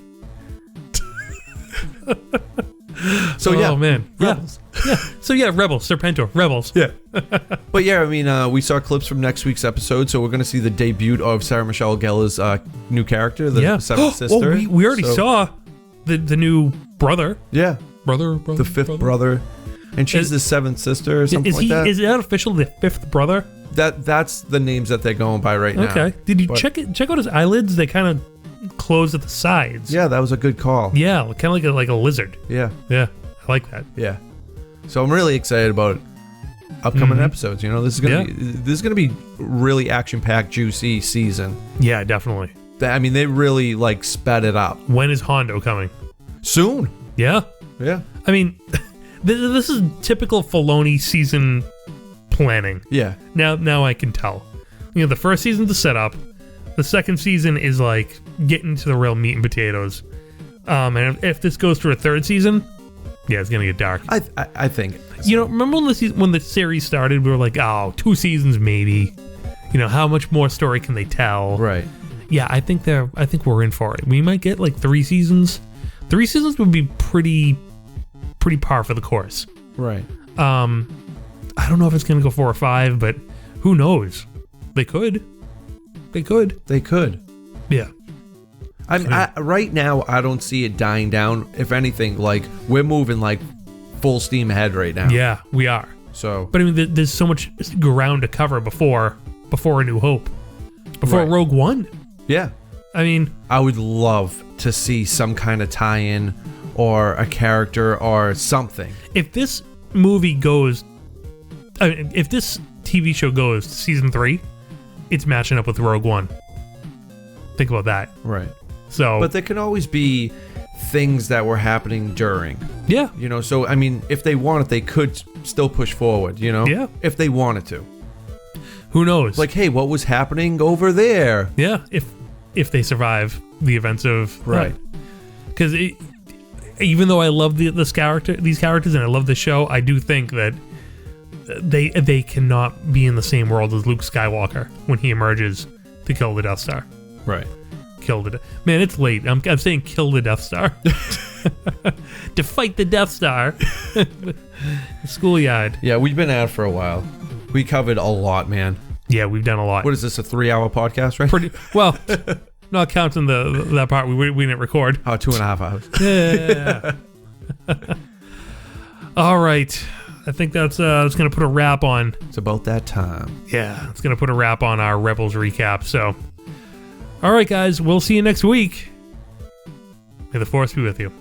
So yeah, man, Rebels. Yeah. So yeah, Rebels, Serpentor, Rebels. Yeah. But yeah, I mean, we saw clips from next week's episode, so we're gonna see the debut of Sarah Michelle Gellar's new character, the seventh sister. Well, we already saw the new brother. Yeah, brother, the fifth brother, and she's the 7th sister or something like that. Is that official? The 5th brother? That's the names that they're going by right now. Okay. Did you check out his eyelids? They kind of closed at the sides. Yeah, that was a good call. Yeah, kind of like a lizard. Yeah. I like that. Yeah. So I'm really excited about upcoming episodes. You know, this is gonna be really action-packed, juicy season. Yeah, definitely. I mean, they really like sped it up. When is Hondo coming? Soon. Yeah. Yeah. I mean, this is typical Filoni season planning. Yeah. Now I can tell. You know, the first season's the setup. The second season is like getting to the real meat and potatoes. And if this goes through a 3rd season, yeah, it's gonna get dark. I think. You know, remember when the series started, we were like, 2 seasons maybe. You know, how much more story can they tell? Right. Yeah, I think we're in for it. We might get like 3 seasons. 3 seasons would be pretty par for the course. Right. I don't know if it's gonna go 4 or 5, but who knows? They could. Yeah. Right now, I don't see it dying down. If anything, like we're moving like full steam ahead right now. Yeah, we are. So, but I mean, there's so much ground to cover before A New Hope, before Rogue One. Yeah. I mean, I would love to see some kind of tie-in or a character or something. If this movie goes, if this TV show goes to season 3, it's matching up with Rogue One. Think about that. Right. So, but there can always be things that were happening during. Yeah. You know, so I mean, if they wanted, they could still push forward, you know? Yeah. If they wanted to. Who knows? Like, hey, what was happening over there? Yeah, if they survive the events of right. Because even though I love these characters and I love the show, I do think that they cannot be in the same world as Luke Skywalker when he emerges to kill the Death Star. Right. Kill the man. It's late. I'm saying kill the Death Star. To fight the Death Star. Schoolyard. Yeah, we've been at it for a while. We covered a lot, man. Yeah, we've done a lot. What is this, a 3-hour podcast, right? Pretty well, not counting that part we didn't record. Oh, 2.5 hours. Yeah. All right. I think that's going to put a wrap on. It's about that time. Yeah, it's going to put a wrap on our Rebels recap. So, all right, guys, we'll see you next week. May the Force be with you.